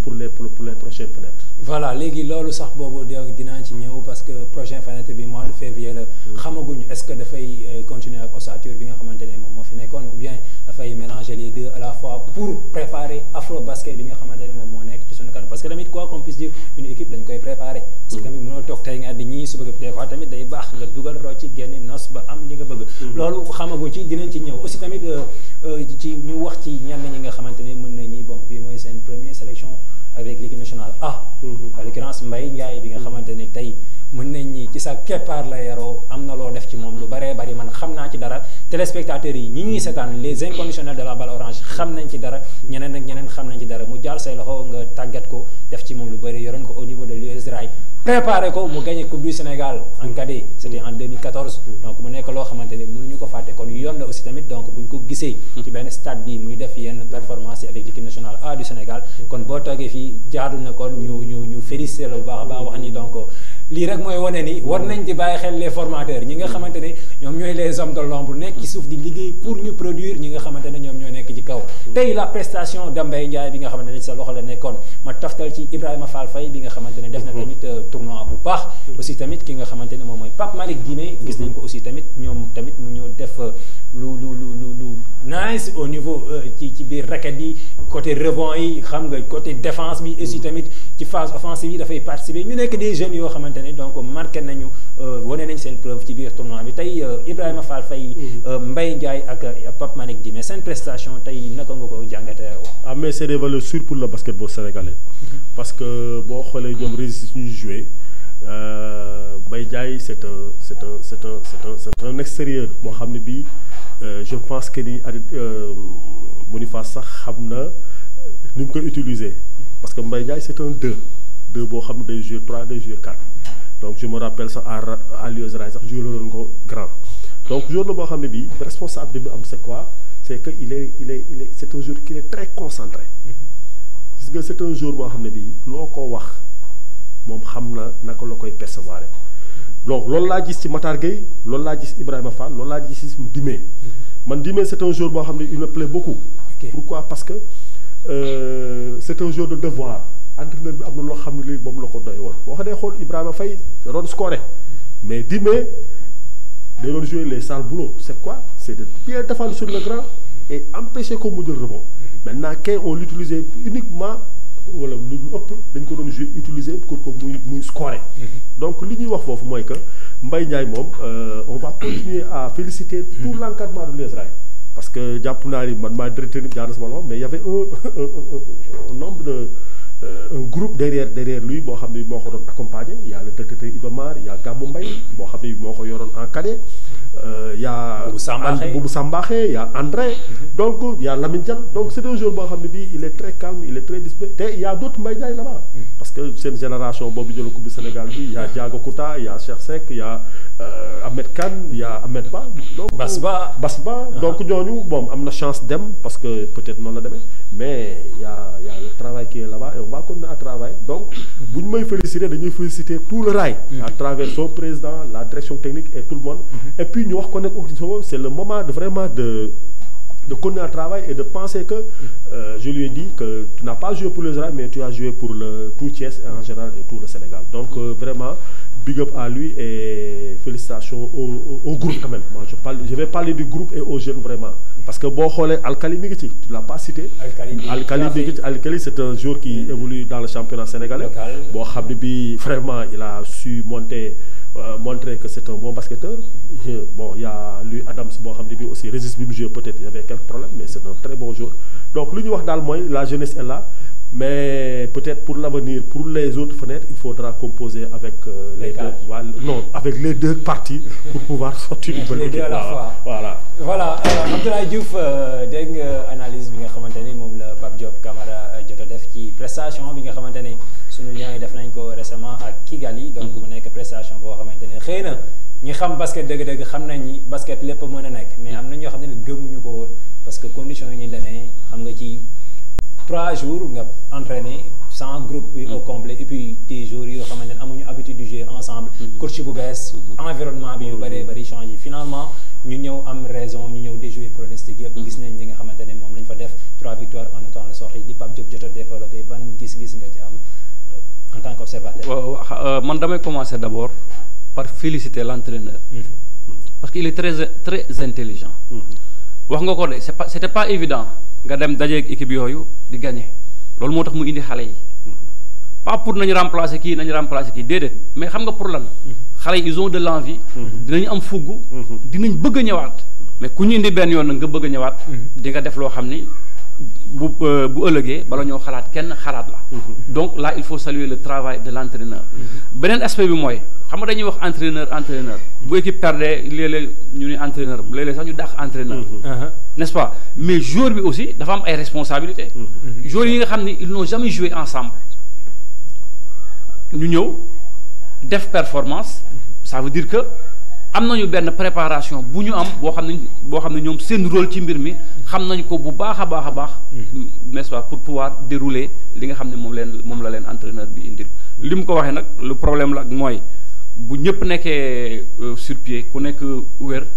pour les prochaines fenêtres. Voilà, légui lolu sax bobu dina ci ñëw parce que prochaine fenêtre bi mois de février la xamaguñu est-ce que da fay continuer avec ossature bi nga xamantene mom mo fi nekkone ou bien da fay mélanger les deux à la fois pour préparer afro basket bi nga xamantene mom mo nekk ci sunu kan parce que tamit quoi qu'on puisse dire une équipe dañ koy préparer parce que tamit mëno tok tay nga di ñi su bëgg des fois tamit day bax nga dugal ro ci génn nos ba am li nga bëgg lolu xamaguñ ci dinañ ci ñëw aussi tamit ci ñu wax ci ñenn ñi nga xamantene mën nañi bon bi moy sen première sélection avec l'équipe nationale A. À l'occurrence Mbaye Ndiaye bi nga xamantene tay mën nañ ñi ci sa keppaar la yaroo am na loo def ci moom lu baree bari man xam naa ci dara téléspectateurs yi ñi ñuy seetaan les inconditionnels de la balle orange xam nañ ci dara ñeneen ak ñeneen xam nañ ci dara mu jaar say loxo nga tàggat ko def ci moom lu bari yoroon ko au niveau de l'US Rail préparé ko mu gagné coupe du Sénégal en cadet c'était en 2014 donc mu nekk loo xamante ne mënuñu ko fàtte kon yoon la aussi tamit donc buñ ko gisee ci benn stade bi muy def yenn performance yi avec l'équipe nationale A du Sénégal kon boo toogee fii jaadu na kon ñu félicité la bu baax a baax wax ni donc lii rek mooy wane ni war nañ di bàyyi xel les formateurs ñi nga xamante ne ñoom ñooy les hommes de l'ombre nekk ci suuf di liggéey pour ñu produire ñi nga xamante ne ñoom ñoo nekk ci kaw tey la prestation de Mbaye Ndiaye bi nga xamante ne sa loxo la nekkoon ma taftal ci Ibrahima Fall Faye bi nga xamante ne def na tamit tournoi bu baax aussi tamit ki nga xamante ne moom mooy Pape Malick Dine gis nañ ko aussi tamit ñoom tamit mu ñëw def lu nice au niveau ci biir raquette yi côté rebond yi xam nga côté défense bi aussi tamit ci phase offensive yi dafay participer ñu nekk des jeunes yoo xamante ne donc marqué nañu wane nañ seen preuve ci biir tournoi bi tey Ibrahima Fall Faye Mbaye Ndiaye ak Pape Malick Dine seen prestation tey naka nga ko jàngatee ah mais c'est des valeurs sûres pour le basketball sénégalais parce que boo xoolee ñoom réussite ñu joué Mbaye Ndiaye c'est un extérieur boo xam ne bii je pense que ni Boniface sax xam na ni mu koy utiliser parce que Mbaye Ndiaye c'est un 2 boo xam ne day jouer 3 day jouer 4 donc je me rappelle ça à l'US Rail sax joué loon ko grand donc joueur la boo xam ne bii responsable bi am c'est quoi c'est que c'est un joueur qui est très concentré gis nga c'est un joueur boo xam ne bii loo ko wax moom xam na naka la koy percevoir donc loolu laa gis ci Matar Gueye loolu laa gis Ibrahima Fall loolu laa gis ci Dimé man Dimé c'est un joueur boo xam ne il me plaît beaucoup. Pourquoi? Parce que c'est un joueur de devoir. Entraîneur bi am na loo xam ne lii moom la ko doy woon boo xam ne xool Ibrahima Faye da doon scoré mais Dimé day doon jouer les sales boulots. C'est quoi? C'est de bien défendre sur le grand et empêcher ko mu jël rebond. Maintenant kay on l'utilisait uniquement wala lu ëpp dañ ko doon jouer utiliser pour que muy scorer. Donc li ñuy wax foofu mooy que Mbaye Ndiaye moom on va continuer à féliciter tout l'encadrement de l'US Rail parce que jàpp naa ni man maa directeur jaar na sama loxo mais il y avait un nombre de un groupe derrière lui boo xam ne moo ko doon accompagner. Il y a le directeur Iba Mar, il y a Gamou Mbaye boo xam ne moo ko yoroon en cadet. Il y a Boubou Sambaxé, il y a André, donc il y a Lamine Dial. Donc c'est un joueur boo xam ne bii il est très calme, il est très discipliné. Et il y a d'autres Mbaye Ndiaye là-bas parce que c'est une génération boobu jël Coupe du Sénégal bi. Il y a Diago Kouta, il y a Cheikh Seck, il y a Ahmed Kane, il y a Ahmed Ba. Donc Basba. Donc ñooñu bon am na chance dem parce que peut-être noonu la demee mais il y a le travail qui est là-bas et on va continuer à travailler. Donc bu ñu may féliciter dañuy féliciter tout le rail à travers son président, la direction technique et tout le monde. Et puis ñu wax ko nag c'est le moment de vraiment de continuer à travailler et de penser que je lui ai dit que tu n'as pas joué pour les Rails mais tu as joué pour le tout Thiès et en général et tout le Sénégal. Donc vraiment big up à lui et félicitations au groupe quand même. Moi je vais parler du groupe et aux jeunes vraiment parce que boo xoolee Alkali mi ngi ci, tu l'as pas cité. Alkali c'est un joueur qui évolue dans le championnat sénégalais. Boo xam ne bi vraiment il a su montrer que c'est un bon basketteur. Bon, il y a lui Adams boo xam ne bi aussi résiste bi mu joué peut-être il y avait quelques problèmes mais c'est un très bon joueur. Donc lu ñu wax daal mooy la jeunesse est là mais peut-être pour l'avenir pour les autres fenêtres il faudra composer avec avec les deux parties pour pouvoir sortir une bonne équipe. Voilà Abdoulaye Diouf dégg nga analyse bi nga xamante ni moom la Pape Diop Camara jot a def ci prestation bi nga xamante ni sunu liens yi def nañ ko récemment ak Kigali. Donc mu nekk prestation boo xamante ne xëy na ñi xam basket dëgg-dëgg xam nañ ni basket lépp mën a nekk mais am na ñoo xam ne gëmuñu ko woon parce que conditions yi ñu demee xam nga ci 3 jours nga entraîné sans groupe au complet et puis des jours yoo xamante ne amuñu habitude de jouer ensemble. coach bu bees environnement bi yu bari changé finalement ñu ñëw am raison ñu ñëw déjouer pronostic yëpp. gis nañ li nga xamante ne moom lañ fa def 3 victoires en attendant la sortie li Pape Diop jot a développé ban gis-gis nga ci am en tant qu'observateur. Man damay commencer d'abord par féliciter l'entraîneur parce qu'il est très intelligent. wax nga ko de c'était pas évident nga dem dajeeg équipe yooyu di gagner loolu moo tax mu indi xale yi pas pour nañu remplacer kii déedéet mais xam nga pour lan xale yi ils ont de l'envie dinañ am fugg dinañ bëgg a ñëwaat mais ku ñu indi benn yoon nag nga bëgg a ñëwaat di nga def loo xam ni bu ëllëgee bala ñoo xalaat kenn xalaat la. Donc là il faut saluer le travail de l'entraîneur. Beneen aspect bi mooy xam nga dañuy wax entraîneur bu équipe perdee léeg-léeg ñu ni entraîneur léeg-léeg sax ñu dàq entraîneur. N'est-ce pas mais joueur bi aussi dafa am ay responsabilités. joueurs yi nga xam ni ils n'ont jamais joué ensemble ñu ñëw def performance ça veut dire que am nañu benn préparation bu ñu am boo xam ne ñoom seen rôle ci mbir mi xam nañ ko bu baax a baax n'est-ce pas pour pouvoir dérouler li nga xam ne moom la leen entraîneur bi indil li mu ko waxee nag le problème la mooy bu ñëpp nekkee sur pied ku nekk wér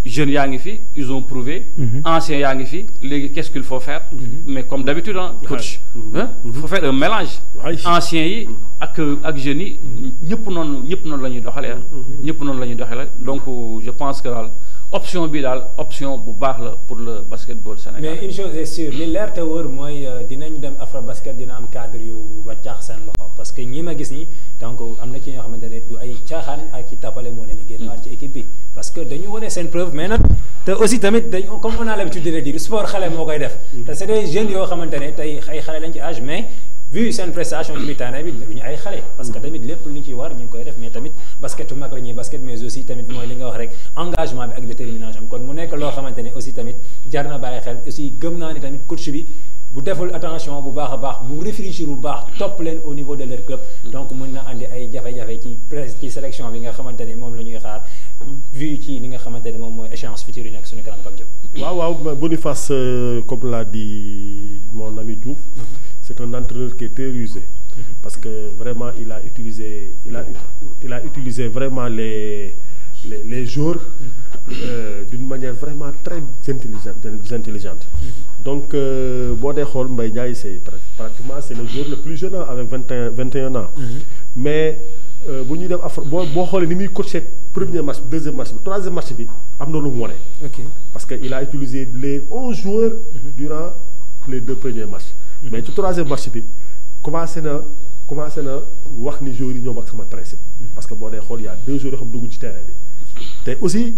jeunes yaa ngi fi ils ont prouvé anciens yaa ngi fi léegi qu'est-ce qu'il faut faire mais comme d'habitude coach il faut faire un mélange anciens yi ak jeunes yi ñëpp noonu la ñuy doxalee donc je pense que daal option bi daal option bu baax la pour le basketball sénégalais. Mais une chose est sûre li leer te wóor mooy dinañ dem Afrobasket dina am cadre yu wàccaax seen loxo parce que ñi ma gis nii donc am na ci ñoo xamante ne du ay caaxaan ak i tapale moo leen di génnewaat ci équipe bi parce que dañu wane seen preuve mais nag te aussi tamit comme on a l'habitude de le dire sport xale moo koy def te c'est des jeunes yoo xamante ne tey ay xale lañ ci âge mais vu seen prestation ci terrain bi ñu ay xale parce que tamit lépp lu ñu ci war ñu ngi koy def mais tamit basket mag la ñuy basket mais aussi tamit mooy li nga wax rek engagement bi ak détermination kon mu nekk loo xamante ne aussi tamit jar na bàyyi xel aussi gëm naa ni tamit coach bi bu deful attention bu baax a baax bu réfléchir bu baax topp leen au niveau de leur club donc mën na andi ay jafe-jafe ci sélection bi nga xamante ne moom la ñuy xaar vu ci li nga xamante ne moom mooy échéance future yi nekk suñu kanam Pape Diop. waaw Boniface comme l'a dit mon ami Diouf, c'est un entraîneur qui est très rusé. Parce que vraiment il a utilisé vraiment les joueurs d'une manière vraiment très intelligente. Donc boo dee xool Mbaye Ndiaye c'est pratiquement c'est le joueur le plus jeune avec 21 ans. Mais bu ñuy def boo xoolee ni muy coaché premier match deuxième match troisième match bi am na lu mu wane. Parce que il a utilisé les 11 joueurs durant les 2 premiers matchs. Mais ci troisième match bi commencé na wax ni joueurs yi ñoom ak sama principe. Parce que boo dee xool y a 2 joueurs yoo xam dugg ci terrain bi. te aussi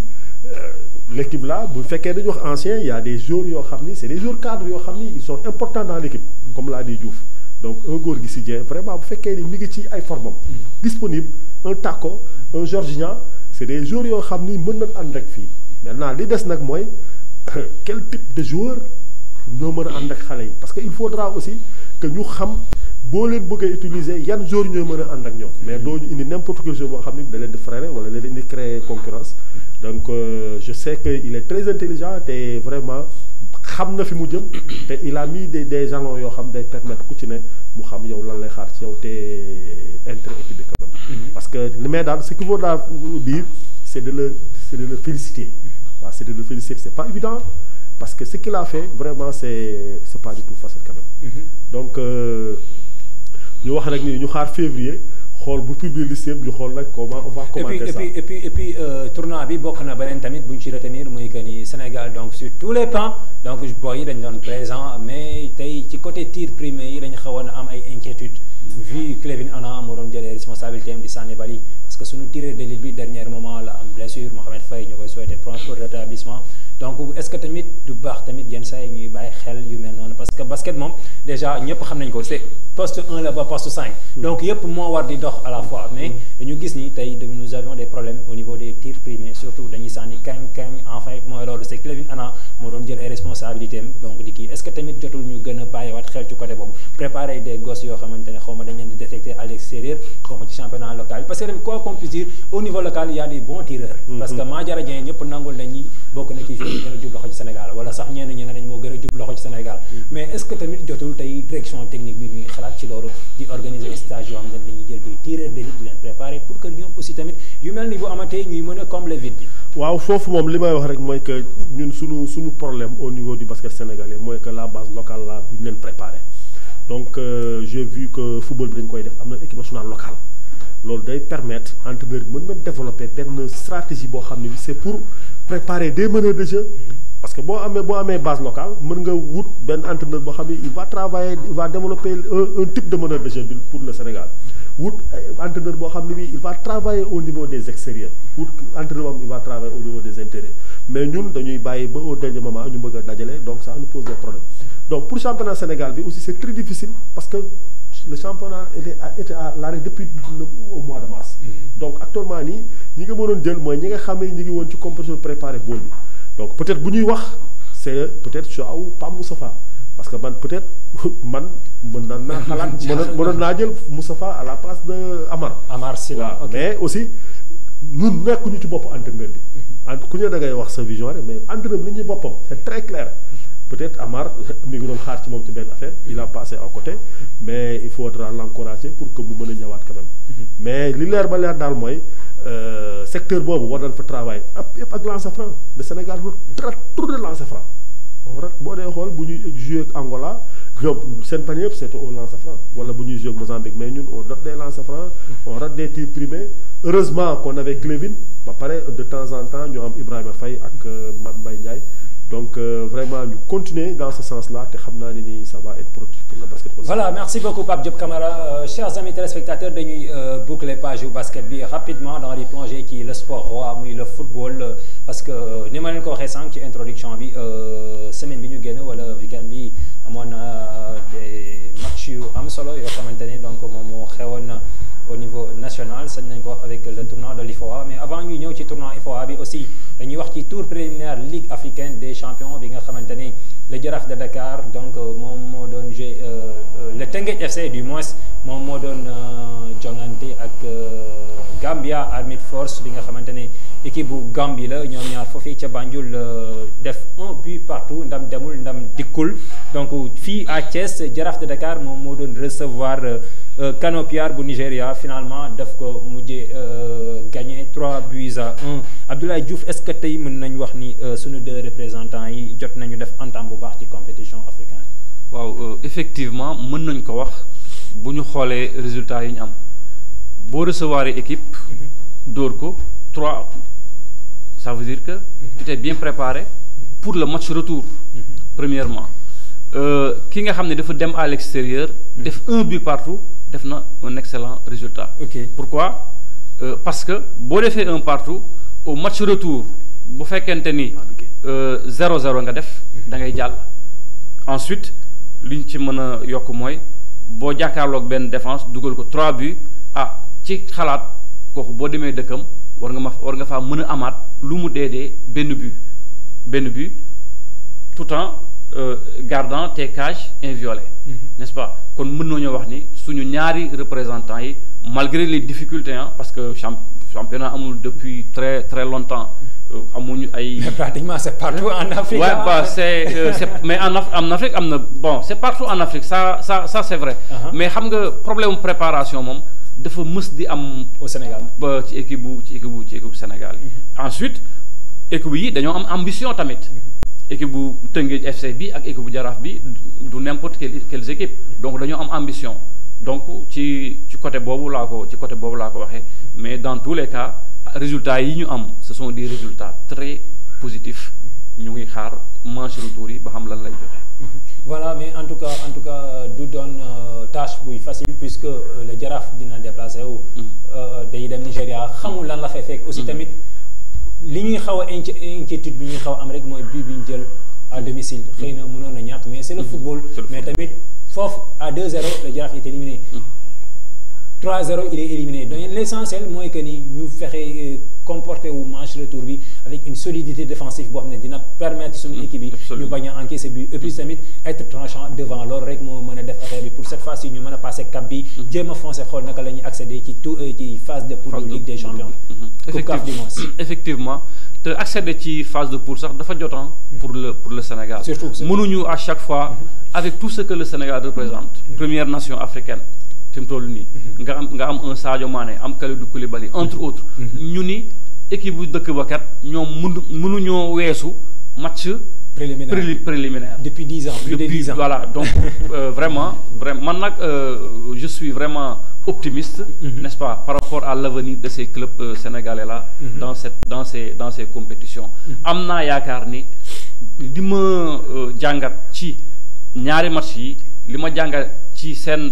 l'équipe là bu fekkee dañu wax ancien il y a des joueurs yoo xam ni c'est des joueurs cadres yoo xam ni ils sont importants dans l'équipe comme l'a dit Diouf. Donc un Gorgui Sy Dieng vraiment bu fekkee ni mi ngi ci ay formam disponible un Tako un Georgien c'est des joueurs yoo xam ni mën nañ ànd ak fii maintenant li des nag mooy quel type de joueur ñoo mën a ànd ak xale yi parce que il faudra aussi que ñu xam boo leen bëggee utiliser yan joueurs ñooy mën a ànd ak ñoom mais doo ñu indi n'importe quel joueur boo xam ni da leen di freiner wala da leen di créer concurrence donc je sais que il est très intelligent te vraiment xam na fi mu jëm te il a mis des jalons yoo xam day permettre ku ci ne mu xam yow lan lay xaar ci yow te intérêt équipe bi quand même. Parce que mais daal ce qu'il faut daal dire c'est de le féliciter. waaw c'est de le féliciter c'est pas évident parce que ce qu'il a fait vraiment c'est pas du tout facile quand même. Donc ñu wax rek ni ñu xaar février xool bu publier liste ñu xool nag comment on va commenter ça. et puis tournoi bi bokk na beneen tamit bu ñu ci retenir muy que ni Sénégal donc sur tous les plans donc boy yi dañ doon présent mais tey ci côté tir primé yi dañu xawoon a am ay inquiétudes vu Clévin Ana moo doon jëlee responsabilité am di sànni bali parce que suñu tireur d'élite bi dernier moment la am blessure Mohamed Faye ñu koy souhaiter prompt rétablissement donc est-ce que tamit du baax tamit yenn saa yi ñuy bàyyi xel yu mel noonu parce que basket moom déjà ñëpp xam nañ ko c'est poste 1 la ba poste 5 donc yëpp moo war di dox à la fois mais dañu gis ni tey nous avions des problèmes au niveau des tirs primés surtout dañuy sànni kañ enfin mooy loolu c'est Clévin Ana moo doon jël ay responsabilités am donc di kii est-ce que tamit jotul ñu gën a bàyyiwaat xel ci côté boobu préparer des gosses yoo xamante ne xaw ma dañ leen di détecter à l'extérieur xaw ma ci championnat local parce que tamit quoi qu'on puisse dire au niveau local il y a des bons tireurs parce que Madiara Dieng ñëpp nangul nañ ñi bokk na ci joueurs yi gën a jub loxo ci Sénégal wala sax ñenn ñi ne nañ moo gën a jub loxo ci Sénégal mais est-ce que tamit jotul tey direction technique bi ñuy xalaat ci loolu di organiser stage yoo xam ne dañuy jël des tireurs d'élite di leen préparer pour que ñoom aussi tamit yu mel ni bu amatee ñuy mën a combler vide bi. waaw foofu moom li may wax rek mooy que ñun suñu problème au niveau du basket sénégalais mooy que la base locale là duñ leen préparer donc j'ai vu que football bi dañ koy def am na équipe nationale locale loolu day permettre entraîneur bi mën na développer benn stratégie boo xam ne c'est pour préparer des meneurs de jeu parce que boo amee base locale mën nga wut benn entraîneur boo xam ne il va développer un type de meneur de jeu pour le Sénégal wut entraîneur boo xam ne bi il va travailler au niveau des extérieurs wut entraîneur boo xam ne il va travailler au niveau des intérieurs mais ñun dañuy bàyyi ba au dernier moment ñu bëgg a dajale donc ça nous pose des problèmes donc pour championnat Sénégal bi aussi c'est très difficile parce que le championnat était à l'arrêt depuis au mois de mars. Donc actuellement nii ñi nga mënoon jël mooy ñi nga xam ne ñi ngi woon ci compétition préparée bool bi donc peut-être bu ñuy wax c'est peut-être choix wu Pape Moustapha parce que man peut-être man mën naa xalaat mënoon naa jël Moustapha à la place de Amar Sylla mais aussi ñun nekkuñu ci bopp entraîneur bi. ku ñu da ngay wax sa vision rek mais entraîneur bi li ñuy boppam c'est très clair. Peut-être Amar mi ngi doon xaar ci moom ci benn affaire il a passé à côté mais il faudra l'encourager pour que mu mën a ñëwaat quand même mais li leer ba leer daal mooy secteur boobu war nañ fa travailler yëpp ak lancer franc le Sénégal trop de lancer franc boo dee xool bu ñuy jouer ak Angola ñoom seen panier yëpp c'était au lancer franc wala bu ñuy jouer ak Mozambique mais ñun on rate des lancer franc on rate des tirs primés heureusement qu'on avait Clévin ba pare de temps en temps ñu am Ibrahima Faye ak Mbaye Ndiaye. Donc vraiment ñu continuer dans ce sens-là te xam naa ne ni ça va être productif pour le basket. Voilà, merci beaucoup Pape Diop Camara. Chers amis téléspectateurs dañuy boucler page yu basket bi rapidement dans les plongées ci le sport roi muy le football parce que ni ma leen ko waxee sànq ci introduction bi semaine bi ñu génn wala week-end bi amoon des matchs yu am solo yoo xamante ne donc moom moo xewoon au niveau national sañ nañ ko wax avec le tournoi de l'IFOA mais avant ñuy ñëw ci tournoi IFOA bi aussi dañuy wax ci tour préliminaire Ligue africaine des champions bi nga xamante ni le Jaraaf de Dakar donc moom moo doon joué le Teungueth FC du moins moom moo doon jongante ak Gambia Armed Force bi nga xamante ni équipe bu Gambie la ñoom ñaar foofii ca Banjul def 1 but partout ndam demul ndam dikkul donc fii à Thiès Jaraaf de Dakar moom moo doon recevoir Canopiar bu Nigéria finalement daf ko mujjee gagné 3 buts à 1 Abdoulaye Diouf est-ce que tey mën nañ wax ni sunu 2 représentants yi jot nañu def entame bu baax ci compétition africaine. waaw effectivement mën nañ ko wax bu ñu xoolee résultats yi ñu am boo recevoir équipe dóor ko 3 ça veut dire que tu t'es bien préparé pour le match retour premièrement ki nga xam ne dafa dem à l'extérieur def 1 but partout def na un excellent résultat. Pourquoi parce que boo defee 1 partout au match retour bu fekkente ni 0-0 nga def da ngay jàll. Ensuite liñ ci mën a yokk mooy boo jàkkaarloog benn défense dugal ko 3 buts ci xalaat kooku boo demee dëkkam war nga faa mën a amaat lu mu dee benn but tout en gardant tes cages inviolées. N'est-ce pas kon mën nañoo wax ni suñu ñaari représentants yi malgré les difficultés parce que championnat amul depuis très très longtemps amuñu ay. Pratiquement c'est partout en Afrique. Ouais, bah c'est mais en Afrique am na bon c'est partout en Afrique ça c'est vrai. Mais xam nga problème préparation moom dafa mës di am. Au Sénégal ba ci équipe Sénégal yi. Ensuite équipe yi dañoo am ambition tamit. Équipe bu Teungueth FC bi ak équipe bu Jaraaf bi du n'importe quelles équipes donc dañoo am ambition donc ci côté boobu laa ko waxee mais dans tous les cas résultats yi ñu am ce sont des résultats très positifs ñu ngi xaar match retour yi ba xam lan lay joxe. Voilà mais en tout cas du doon tâche buy facile puisque le Jaraaf dina déplacé wu. day dem Nigéria xamul lan la fay fekk aussi tamit. li ñuy xaw a inquiétude bi ñuy xaw a am rek mooy bii bi ñu jël à domicile xëy na mënoon na ñàkk mais c'est le football. Mais tamit foofu à 2-0 le Jaraaf est éliminé. 3-0 il est éliminé donc l'essentiel mooy que ni ñu fexe comporter wu match retour bi avec une solidité défensive boo xam ne dina permettre suñu équipe yi ñu bañ a encaisser but et puis tamit être tranchant devant loolu rek moo mën a def affaire bi pour cette fois-ci ñu mën a passer cap bi jéem a foncer xool naka la ñuy accéder ci ci phase de poule de Ligue des Champions. Effectivement te accéder ci phase de poule sax dafa jotaan pour le Sénégal. Surtout mënuñu à chaque fois avec tout ce que le Sénégal représente. Première nation africaine. fi mu toll nii nga am un Sadio Mané am Kalidou Koulibaly entre autres ñu ni équipe bu dëkk ba kat ñoom mënuñoo weesu match préliminaire depuis 10 ans plus de 10 ans voilà donc vraiment man nag je suis vraiment optimiste n'est-ce pas par rapport à l'avenir de ces clubs sénégalais là dans ces compétitions am naa yaakaar ni li ma jàngat ci ñaari match yi li ma jàngat ci seen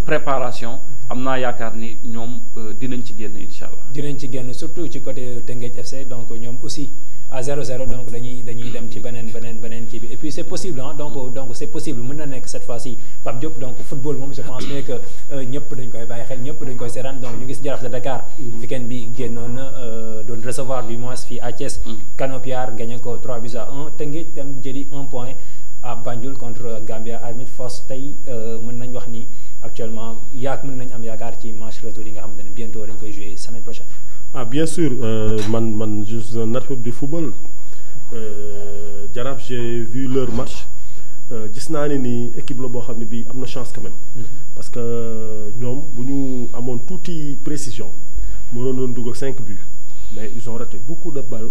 préparation am naa yaakaar ni ñoom dinañ ci génn incha allah. dinañ ci génn surtout ci côté Teungueth FC donc ñoom aussi à 0-0 donc dañuy dem ci beneen kii bi et puis c'est possible donc c'est possible mën na nekk cette fois-ci Pape Diop donc football moom je pense que ñëpp dañ koy bàyyi xel ñëpp dañ koy seetaan donc ñu gis Jaraaf de Dakar. weekend bi génnoon na doon recevoir du moins fii à Thiès. Canopiar gagné ko 3-1 Teungueth dem jëli 1 point à Banjul contre Gambia Armed Forces tey mën nañ wax ni. Actuellement mën nañ am yaakaar ci match retour yi nga xamante ne bientôt dañ koy jouer semaine prochaine. Bien sûr man je suis un adepte du football Jaraaf j'ai vu leur match gis naa ne ni équipe la boo xam ne bii am na chance quand même. Parce que ñoom bu ñu amoon tuuti précision mënoon doon dugal 5 buts mais ils ont raté beaucoup de balles.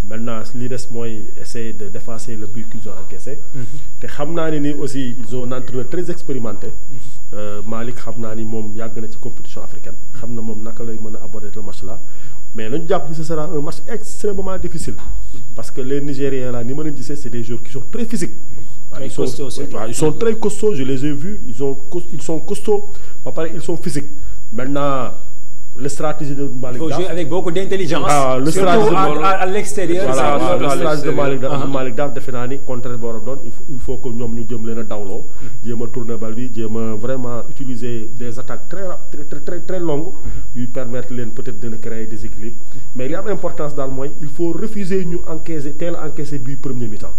Maintenant li des mooy essayer de dépasser le but qu'ils ont encaissé. te xam naa ne ni aussi ils ont un entraîneur très expérimenté. Malick xam naa ni moom yàgg na ci compétition africaine. xam na moom naka lay mën a aborder le match là. mais nañu jàpp ni ce sera un match extrêmement difficile. parce que les Nigériens là ni ma leen gisee c'est des joueurs qui sont très physiques. Très costauds, ils sont très costauds je les ai vus ils sont costauds ba pare ils sont physiques maintenant. Le stratégie de Malick Daaf. Il faut jouer avec beaucoup d'intelligence. Le surtout à l'extérieur. Voilà, le stratégie de Malick Daaf defe naa ni contraire boo doon il faut que ñoom ñu jëm leen a dawloo. jéem a tourner bal bi jéem a vraiment utiliser des attaques très longues. yuy permettre leen peut-être de créer des équilibres. mais li am importance daal mooy il faut refuser ñu teel a encaisser bii premier mi-temps.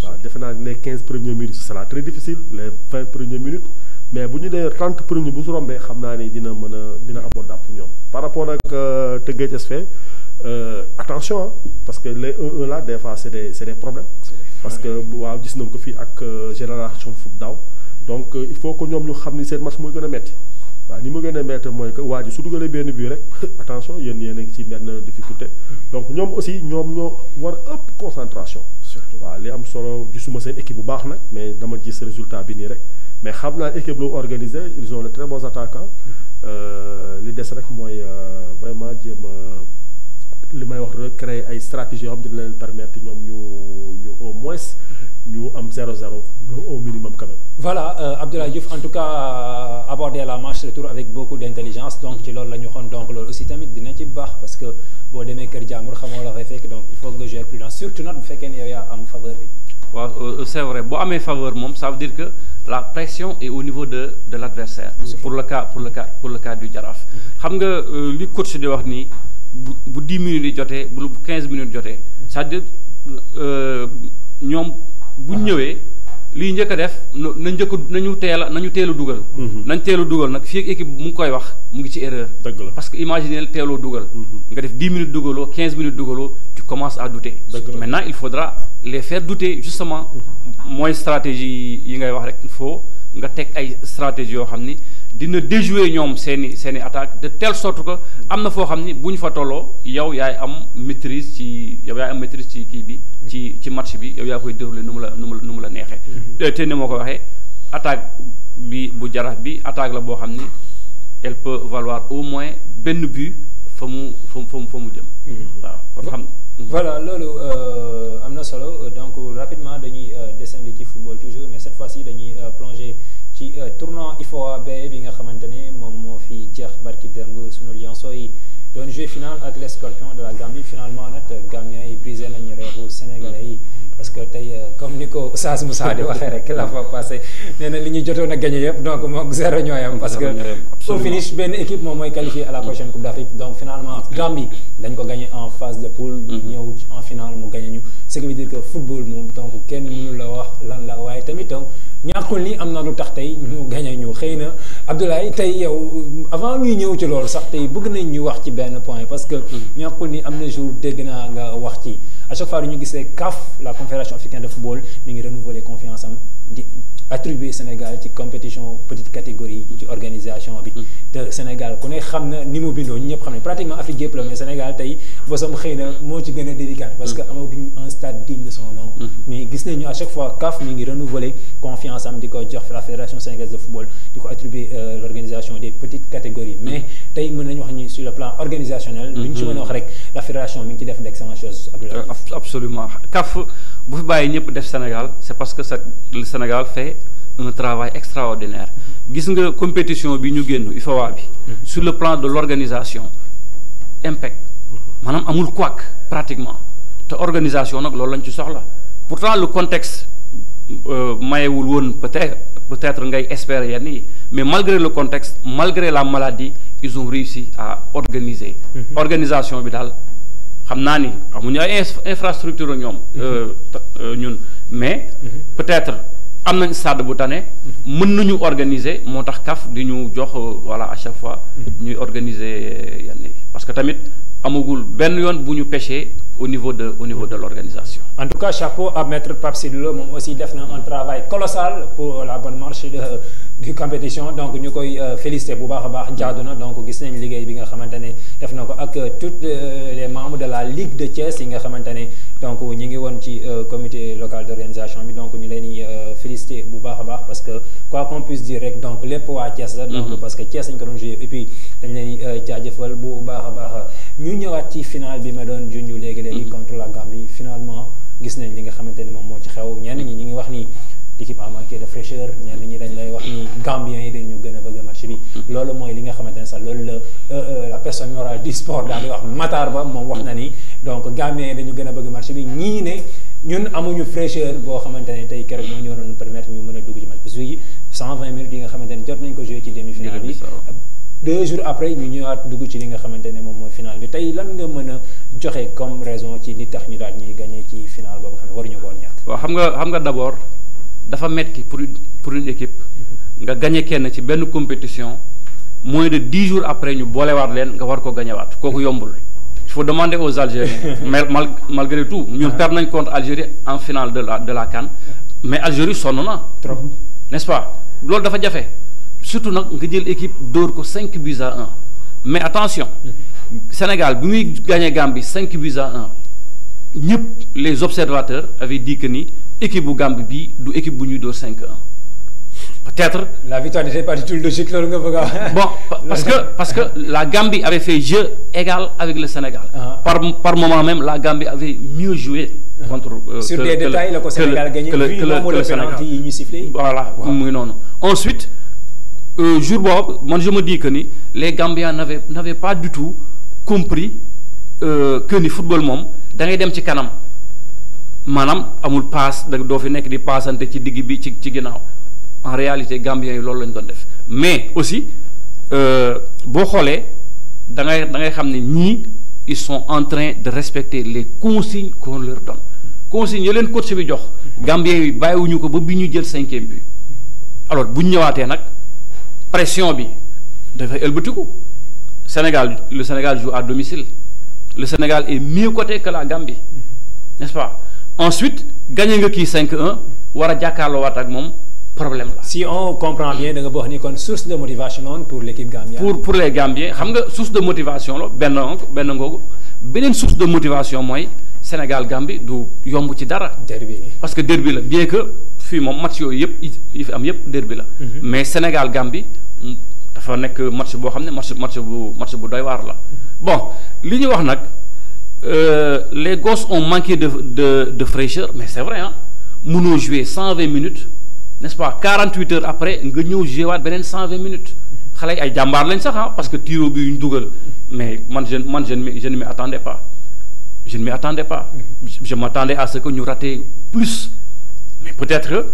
waaw defe naa les 15 premières minutes ce sera très difficile les 20 premières minutes. mais bu ñu dee 30 premiers bu su rombee xam naa ni dina abordable pour ñoom par rapport ak Teungueth FC attention hein, parce que les 1-1 là des fois c'est des problèmes. Parce que waaw gis nañ ko fii ak génération foot daaw. Donc il faut que ñoom ñu xam ni seen match mooy gën a metti. waaw ni mu gën a metti mooy que waa ji su dugalee benn bii rek attention yéen a ngi ci benn difficulté. Donc ñoom aussi ñoom ñoo war ëpp concentration. surtout waaw li am solo gisuma seen équipe bu baax nag mais dama gis résultat bi nii rek mais xam naa équipe lu organisé ils ont de très bons attaquants. li des rek mooy vraiment jéem a li may wax rek créer ay stratégies yoo xam ne dina leen permettre ñoom ñu au moins ñu am 0-0 au minimum quand même. Voilà, Abdoulaye Diouf, en tout cas, aborder la marche retour avec beaucoup d'intelligence. Donc, ci loolu la ñu waxoon donc loolu aussi tamit dina ci baax parce que boo demee kër jaamur xamoo la fay fekk donc il faut que nga jouer prudence surtout nag bu fekkee ne yow yaa am faveur bi. waaw c'est vrai boo amee faveur moom ça veut dire que la pression est au niveau de l'adversaire. pour le cas du Jaraaf. xam nga li coach di wax nii bu 10 minutes di jotee bu 15 minutes jotee c'est-à-dire ñoom bu ñëwee. lii njëkk a def nañu teel a dugal. nañ teel a dugal nag fii ak équipe mu ngi koy wax mu ngi ci erreur. dëgg la parce que imaginez teeloo dugal. nga def 10 minutes dugaloo 15 minutes dugaloo tu commences à douter. Maintenant il faudra les faire douter justement. mooy stratégie yi ngay wax rek il faut nga teg ay stratégie yoo xam ni dina déjouer ñoom seeni attaque de telle sorte que am na foo xam ni bu ñu fa tolloo yow yaay am maîtrise ci kii bi. ci match bi yow yaa koy dérouler nu mu la neexee. te ni ma ko waxee attaque bi bu Jaraaf bi attaque la boo xam ni elle peut valoir au moins benn but fa mu jëm. waaw kon xam. Voilà loolu am na solo donc rapidement dañuy descendre ci football toujours mais cette fois-ci dañuy plonger ci tournoi IFOA B bi nga xamante ne moom moo fi jeex barki démb sunu Lions yi doon jouer final ak les Scorpions de la Gambie finalement nag Gambiens yi brisé nañu rêve Sénégalais yi parce que tey comme ni ko Oustaz Moussa di waxee rek la fois passée nee na li ñu jotoon a gagné yëpp donc moom 0 ñooyam parce que au finish benn équipe moom mooy qualifié à la prochaine Coupe d'Afrique donc finalement Gambie dañ ko gagné en phase de poule ñëw en finale mu gagné ñu ce qui veut dire que football moom donc kenn mënu la wax lan la waaye tamit ñàkkul ni am na lu tax tey ñu gagné ñu xëy na Abdoulaye tey yow avant ñuy ñëw ci loolu sax tey bëgg nañ ñu wax ci benn point parce que ñàkkul ni am na jour dégg naa nga wax ci à chaque fois ñu gisee CAF la Confédération africaine de football mi ngi renouveler confiance am di attribuer Sénégal ci compétition petite catégorie ci organisation bi te Sénégal ku ne xam na ni mu bindoo ñu ñëpp xam ne pratiquement Afrique yëpp la mais Sénégal tey bosam xëy na moo ci gën a délicat parce que amatuñ un stade digne de son nom mais gis nañu à chaque fois CAF mi ngi renouveler confiance am di ko jox la Fédération sénégalaise de football di ko attribuer l'organisation des petites catégories mais tey mën nañu wax ni sur le plan organisationnel lu ñu ci mën a wax rek la fédération mi ngi ci def d'excellentes choses. Absolument CAF bu fi bàyyi ñëpp def Sénégal c'est parce que le Sénégal fait un travail extraordinaire gis nga compétition bi ñu génn IFOA bi sur le plan de l'organisation impact maanaam amul couac pratiquement te organisation nag loolu lañ ci soxla pourtant le contexte mayewul woon peut-être ngay espérer yenn yi mais malgré le contexte malgré la maladie ils ont réussi à organiser organisation bi daal xam naa ni amuñu ay infrastructure ñoom ñun mais peut-être am nañ stade bu tane mën nañu organiser moo tax CAF di ñu jox voilà à chaque fois ñuy organiser yenn yi parce que tamit amagul benn yoon bu ñu pêché au niveau de l'organisation. En tout cas chapeau à maître Pape Sidy Lo moom aussi def na un travail colossal pour la bonne marche du compétition donc ñu koy féliciter bu baax a baax jaadu na donc gis nañ liggéey bi nga xamante ne def na ko ak tous les membres de la Ligue de Thiès yi nga xamante ne donc ñi ngi woon ci comité local d'organisation bi donc ñu leen di féliciter bu baax a baax parce que quoi qu'on puisse dire rek donc lépp waa Thiès la donc parce que Thiès lañ ko doon jouer et puis dañ leen di jaajëfal bu baax a baax ñu ñëwaat ci final bi ma doon junj léegi contre la Gambie finalement gis nañ li nga xamante ne moom moo ci xew ñenn ñi ñi ngi wax ni l'équipe a manqué de fraîcheur ñenn ñi dañ lay wax ni Gambiens yi dañu gën a bëgg match bi loolu mooy li nga xamante ne sax loolu la personne morale du sport daal di wax Matar Ba moom wax na ni donc Gambiens yi dañu gën a bëgg match bi ñii ne ñun amuñu fraîcheur boo xamante ne tey keroog moo ñu waroon permettre ñu mën a dugg ci match parce que 120 minutes yi nga xamante ne jot nañ ko jouer ci demi-finale bi 2 jours après ñu ñëwaat dugg ci li nga xamante ne moom mooy final bi tey lan nga mën a joxe comme raison ci li tax ñu daal ñuy gagné ci final boobu nga xam ne waruñu ko woon ñàkk. waaw xam nga d'abord dafa metti pour une équipe nga gagné kenn ci benn compétition moins de 10 jours après ñu boolewaat leen nga war ko gagnéwaat kooku yombul faut demander aux Algériens. Mais malgré tout, nous perdons contre l'Algérie en finale de la CAN. Mais l'Algérie sonne, trop, n'est-ce pas? L'autre dafa jafé. Surtout nak nga jël équipe d'or ko 5 buts à 1. Mais attention, Sénégal bi muy gagné Gambie 5 buts à 1. Ñëpp les observateurs avaient dit que ni équipe bu Gambie bi du équipe bu ñuy door 5-1. Peut-être la victoire n'était pas du tout logique loolu nga bëgg a bon parce que la Gambie avait fait jeu égal avec le Sénégal. Par moment même la Gambie avait mieux joué contre sur des détails le Sénégal gagné vu le nombre de penalty yi ñu sifflé. Voilà, muy noonu. Ensuite jour boobu man je me dis que ni les Gambiens n'avaient pas du tout compris que ni football moom da ngay dem ci kanam maanaam amul passe da doo fi nekk di passante ci digg bi ci ginnaaw. En réalité Gambiens yi loolu lañ doon def mais aussi boo xoolee da ngay xam ne ñii ils sont en train de respecter les consignes qu'on leur donne consignes yi leen coach bi jox Gambiens yi bàyyiwuñu ko ba bi ñu jël 5e but alors bu ñu ñëwaatee nag pression bi dafay ëlbatiku le Sénégal joue à domicile le Sénégal est mieux coté que la Gambie n'est-ce pas ensuite gagné nga kii 5-1 war a jàkkaarloo waat ak moom problème là. Si on comprend bien da nga wax ni kon source de motivation pour l'équipe gambienne. Pour les Gambiens xam nga source de motivation la benn ngoogu beneen source de motivation mooy Sénégal Gambie du yomb ci dara. derby parce que derby la bien que fii moom match yooyu yëpp yi fi am yëpp derby la. mais Sénégal Gambie dafa nekk match boo xam ne match bu doy waar la. bon li ñu wax nag les gosses ont manqué de fraîcheur mais c'est vrai hein mënoo jouer 120 minutes. N'est-ce pas 48 heures après nga ñëw jouer waat beneen 120 minutes xale ay jàmbaar lañ sax parce que tiro bi yu ñu dugal mais je ne m'y attendais pas je m'attendais à ce que ñu raté plus mais peut-être que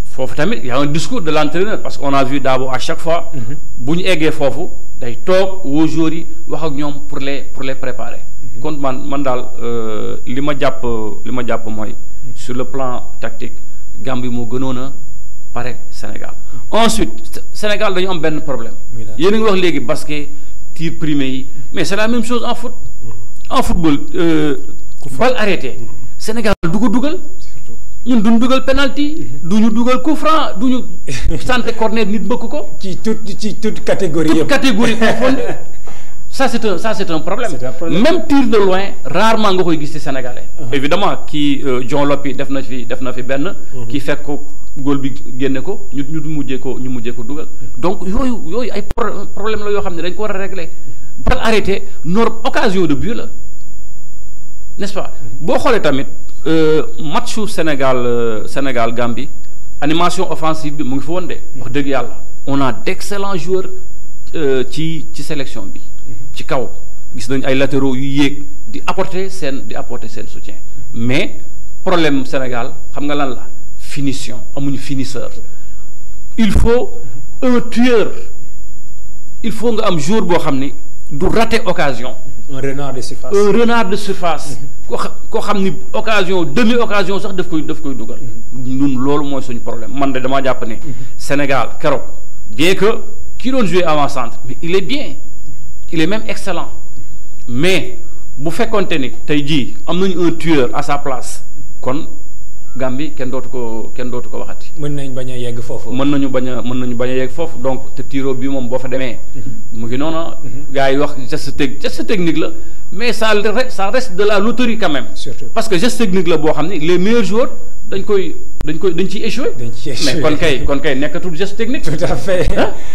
foofu tamit y a un discours de l'entraîneur parce qu'on a vu Dabo à chaque fois bu ñu eggee foofu day toog woo joueurs yi wax ak ñoom pour les préparer kon man daal li ma jàpp mooy sur le plan tactique Gambie moo gënoon a pare Sénégal ensuite Sénégal dañu am benn problème yéen a ngi wax léegi basket tir primé yi mais c'est la même chose en football balle arrêtée Sénégal du ko dugal ñun duñ dugal penalty duñu dugal coup franc duñu santé corner nit bëgg ko ci toute catégorie confondue ça c'est un problème même tir de loin rarement nga koy gis ci sénégalais évidemment kii John Lopy def na fi benn kii fekk ko góol bi génne ko ñu mujjee ko dugal donc yooyu ay problème la yoo xam ne dañ ko war a régler balle arrêté occasion de but la n'est-ce pas boo xoolee tamit matchu Sénégal Gambie animation offensive bi mu ngi fa woon de wax dëgg yàlla on a d'excellents joueurs ci sélection bi ci kaw gis nañ ay latéraux yu yéeg di apporter seen soutien mais problème Sénégal xam nga lan la finition amuñu finisseur il faut un tueur il faut nga am jour boo xam ni du rater occasion un renard de surface koo xam ni occasion demi occasion sax daf koy dugal ñun loolu mooy suñu problème man de damaa jàpp ne Sénégal keroog bien que ki doon jouer avant-centre mais il est bien il est même excellent mais bu fekkonte ni tey jii am nañu un tueur à sa place kon Gambie kenn dootu ko waxati. mën nañu bañ a yegg foofu. mën nañu bañ a yegg foofu donc te tiro bi moom boo fa demee. mu ngi noonu gars yi wax geste technique la mais ça reste de la loterie quand même. surtout parce que geste technique la boo xam ne les meilleurs joueurs dañ ciy échoué. mais kon kay nekkatul geste technique. tout à fait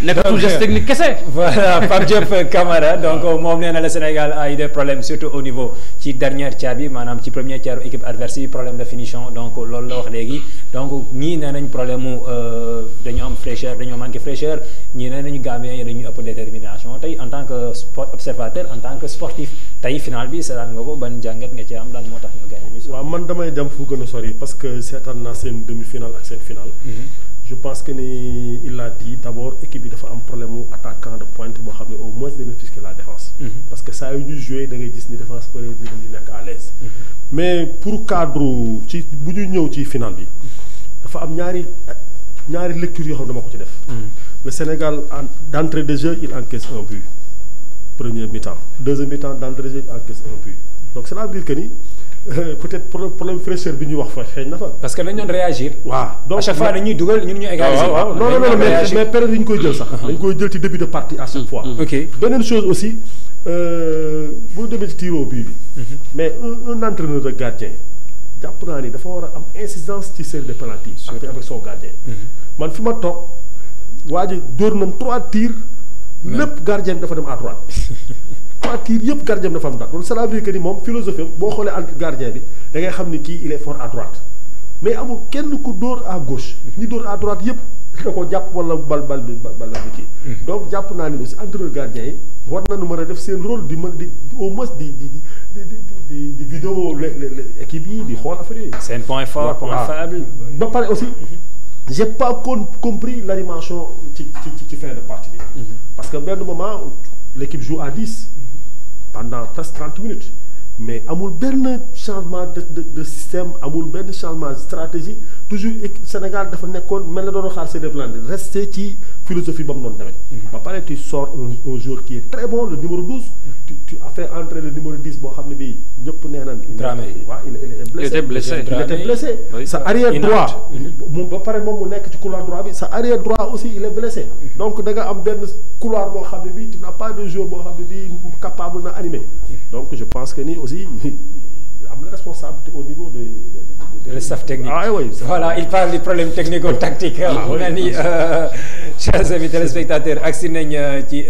nekkatul geste technique kese. voilà Pape Diop Camara donc moom nee na le Sénégal a eu des problèmes surtout au niveau ci dernière tiers bi maanaam ci première tiers équipe adverse yi problème de finition donc loolu la wax léegi donc ñii nee nañ problème mu dañu am fraîcheur dañoo manqué fraîcheur ñii nee nañu Gambien yi dañuy ëpp détermination tey en tant que observateur en tant que sportif tey final bi seetaan nga ko ban jàngat nga ci am lan moo tax ñu gagné. waaw man damay dem fu gën a sori parce que seetaan naa seen demi-finale ak seen finale. je pense que ni il a dit d'abord équipe bi dafa am problème mu attaquant de pointe boo xam ne au moins dina fisquer la défense. parce que saa yu ñuy joué da ngay gis ni défense peut être di nekk à l'aise. mais pour cadre ci bu ñu ñëw ci finale bi dafa am ñaari lecture yoo xam ne dama ko ci def. le Sénégal d'entrée de jeu il encaisse un but première mi-temps. Deuxième mi-temps, d'entrée de jeu encaisse un but. Donc cela veut dire que ni peut-être problème fraîcheur bi ñuy wax fa xëy na fa. parce que dañ doon réagir. waaw donc à chaque fois dañuy dugal ñun ñu égaliser. waaw non mais période yi ñu koy jël sax. dañ koy jël ci début de partie à chaque fois. ok beneen chose aussi bu demee ci tir au but bi. mais un entraîneur de gardien jàpp naa ni dafa war a am incidence ci série de penalty avec son gardien. man fi ma toog waa ji dóor nañ 3 tirs. lépp gardien bi dafa dem à droite. 3 tirs yëpp gardien bi dafa am droite loolu cela veut dire que ni moom philosophie boo xoolee entre gardien bi da ngay xam ni kii il est fort à droite mais amul kenn ku dóor à gauche. ñi dóor à droite yëpp da ko jàpp wala bal bi kii. donc jàpp naa ni aussi entraîneur gardien yi war nañu mën a def seen rôle di mën di au moins di vidéo équipe yi di xool affaire yi. c'est un point fort point faible. ba pare aussi. j'ai pas compris l'animation ci fin de partie bi. parce que benn moment l'équipe joue à 10 pendant presque 30 minutes mais amul benn changement de système amul benn changement de stratégie toujours Sénégal dafa nekkoon mel na doon xaar ses déplacés resté ci philosophie ba mu doon demee. ba pare tu sors un joueur qui est très bon le numéro 12. tu as fait entrer le numéro 10 boo xam ne bii ñëpp nee nañ. Dramé waaw il était blessé. il était blessé. sa arrière droit. moom ba pare moom mu nekk ci couloir droit bi sa arrière droit aussi il est blessé. donc da nga am benn couloir boo xam ne bii tu n'as pas de joueur boo xam ne bii capable na animer. donc je pense que ni aussi am na responsabilité au niveau le staff technique. Ah oui. Voilà, il parle du problème technico-tactique. Chers amis téléspectateurs, agsi nañ ci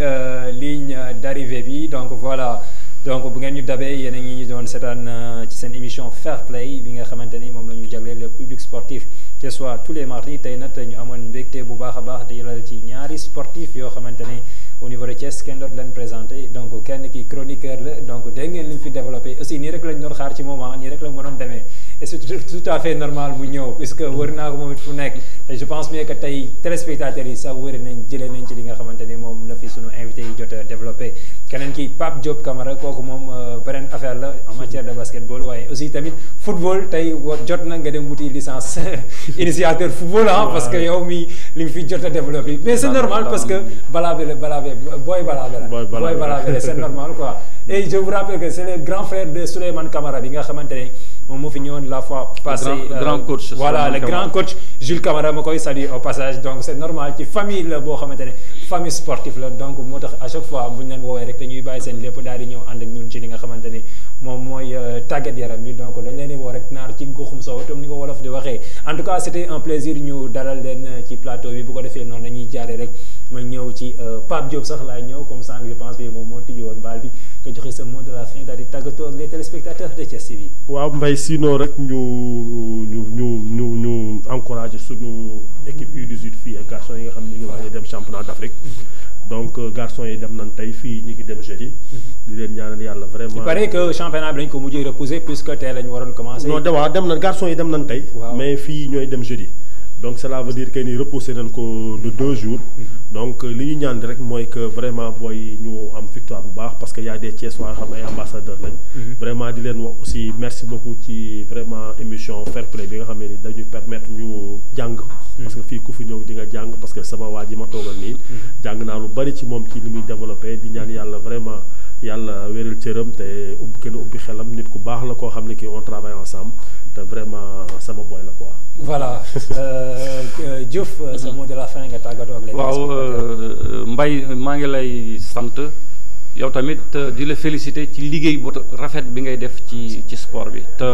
ligne d'arrivée bi donc voilà donc bu ngeen ñu dabee yéen a ngi ñu doon seetaan ci seen émission Fair Play bi nga xamante ni moom la ñu jagleel le public sportif ce soir tous les mardis tey nag ñu amoon mbégte bu baax a baax di yalal ci ñaari sportif yoo xamante ni au niveau de Thiès kenn doot leen présenté donc kenn ki chroniqueur la donc dégg ngeen li mu fi développé aussi nii rek lañ doon xaar ci moment nii rek la mënoon demee et c'est tout à fait normal mu ñëw puisque wër naa ko moom it fu nekk te je pense bien que tey téléspectateurs yi sax wëri nañ jëlee nañ ci li nga xamante ni moom la fi sunu invité yi jot a développé keneen ki Pape Diop Camara kooku moom beneen affaire la en matière de basketball waaye aussi tamit football tey jot na nga dem wuti licence initiateur football ah parce que yow mi li nga fi jot a développé mais c'est normal parce que Boy Balabé c'est normal quoi et je vous rappelle que c'est le grand frère de Souleymane Camara bi nga xamante ne moom moo fi ñëwoon la fois passée grand coach voilà le grand coach Jules Camara ma koy saluer au passage donc c'est normal ci famille la boo xamante ne famille sportive la donc moo tax à chaque fois bu ñu leen woowee rek dañuy bàyyi seen lépp daal di ñëw ànd ak ñun ci li nga xamante ni moom mooy tàggat yaram bi donc dañ leen di woo rek naar ci goxum sow comme ni ko wolof di waxee en tout cas c'était un plaisir ñu dalal leen ci plateau bi bu ko defee noonu dañuy jaaree rek ma ñëw ci Pape Diop sax laay ñëw comme ça je pense que moom moo tijji woon baal bi nga joxe sa mot de la fin daal di tàggatoo ak les téléspectateurs de Thiès TV. waaw Mbaye sinon rek ñu encourager sunu équipe U18 filles et garçons yi nga xam ne ñu ngi waaj a dem championnat d'Afrique. donc garçons yi dem nañ tey fii ñu ngi dem jeudi. di leen ñaanal yàlla vraiment. il paraît que championnat bi dañ ko mujjee repousser puisque tey lañ waroon commencer. non waaw dem nañ garçons yi dem nañ tey. mais fii ñooy dem jeudi. donc cela veut dire que ni repousser nañ ko de 2 jours. donc li ñu ñaan rek mooy que vraiment booy ñu am victoire bu baax parce que y a des Thiessois yoo xam ne ay ambassadeurs lañ. vraiment di leen wax aussi merci beaucoup ci vraiment émission Fair Play bi nga xam ne ni dañuy permettre ñu jàng. parce que fii ku fi ñëw di nga jàng parce que sama waa ji ma toogal nii. jàng naa lu bari ci moom ci li muy développé di ñaan yàlla vraiment yàlla wéral cëram te gën a ubbi xelam nit ku baax la koo xam ne kii on travaille ensemble te vraiment sama boy la quoi. voilà Diouf sa mot de la fin nga tàggatoo ak les waaw Mbaye maa ngi lay sant yow tamit di la féliciter ci liggéey bu rafet bi ngay def ci sport bi te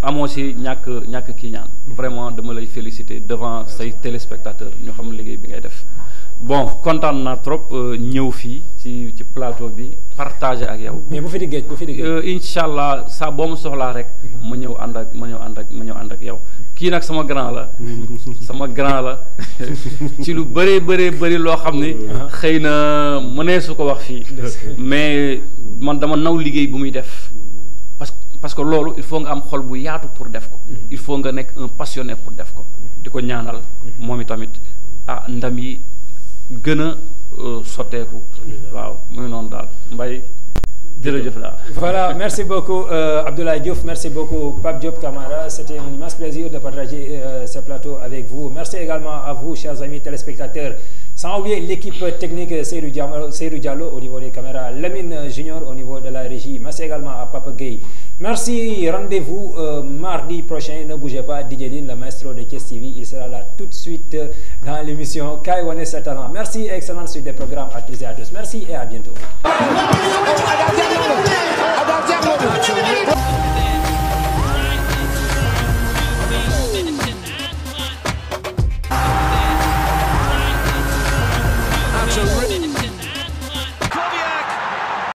amoo si ñàkk kii ñaan vraiment dama lay féliciter devant say téléspectateurs ñu xam liggéey bi ngay def bon kontaan naa trop ñëw fii ci plateau bi partager ak yow. mais bu fi di géej incha allah saa boo ma soxlaa rek. ma ñëw ànd ak yow. kii nag sama grand la ci lu bëri loo xam ne. xëy na mënee su ko wax fii. mais man dama naw liggéey bu muy def. parce que loolu il faut nga am xol bu yaatu pour def ko. il faut nga nekk un passionné pour def ko. di ko ñaanal moom itamit ndam yi gën a sotteeku. waaw muy noonu daal Mbaye jërëjëf daal. voilà merci beaucoup Abdoulaye Diouf merci beaucoup Pape Diop Camara c'était un immense plaisir de partager ce plateau avec vous merci également à vous chers amis téléspectateurs Sans oublier l'équipe technique Seydou Diallo au niveau des caméras, Lamine Junior au niveau de la régie. Merci également à Papa Gueye. Merci, rendez-vous mardi prochain. Ne bougez pas, Didier Lin, le maestro de Thiès TV. Il sera là tout de suite dans l'émission Kaay Wane Sa Talent. Merci, excellente suite des programmes à tous et à tous. Merci et à bientôt.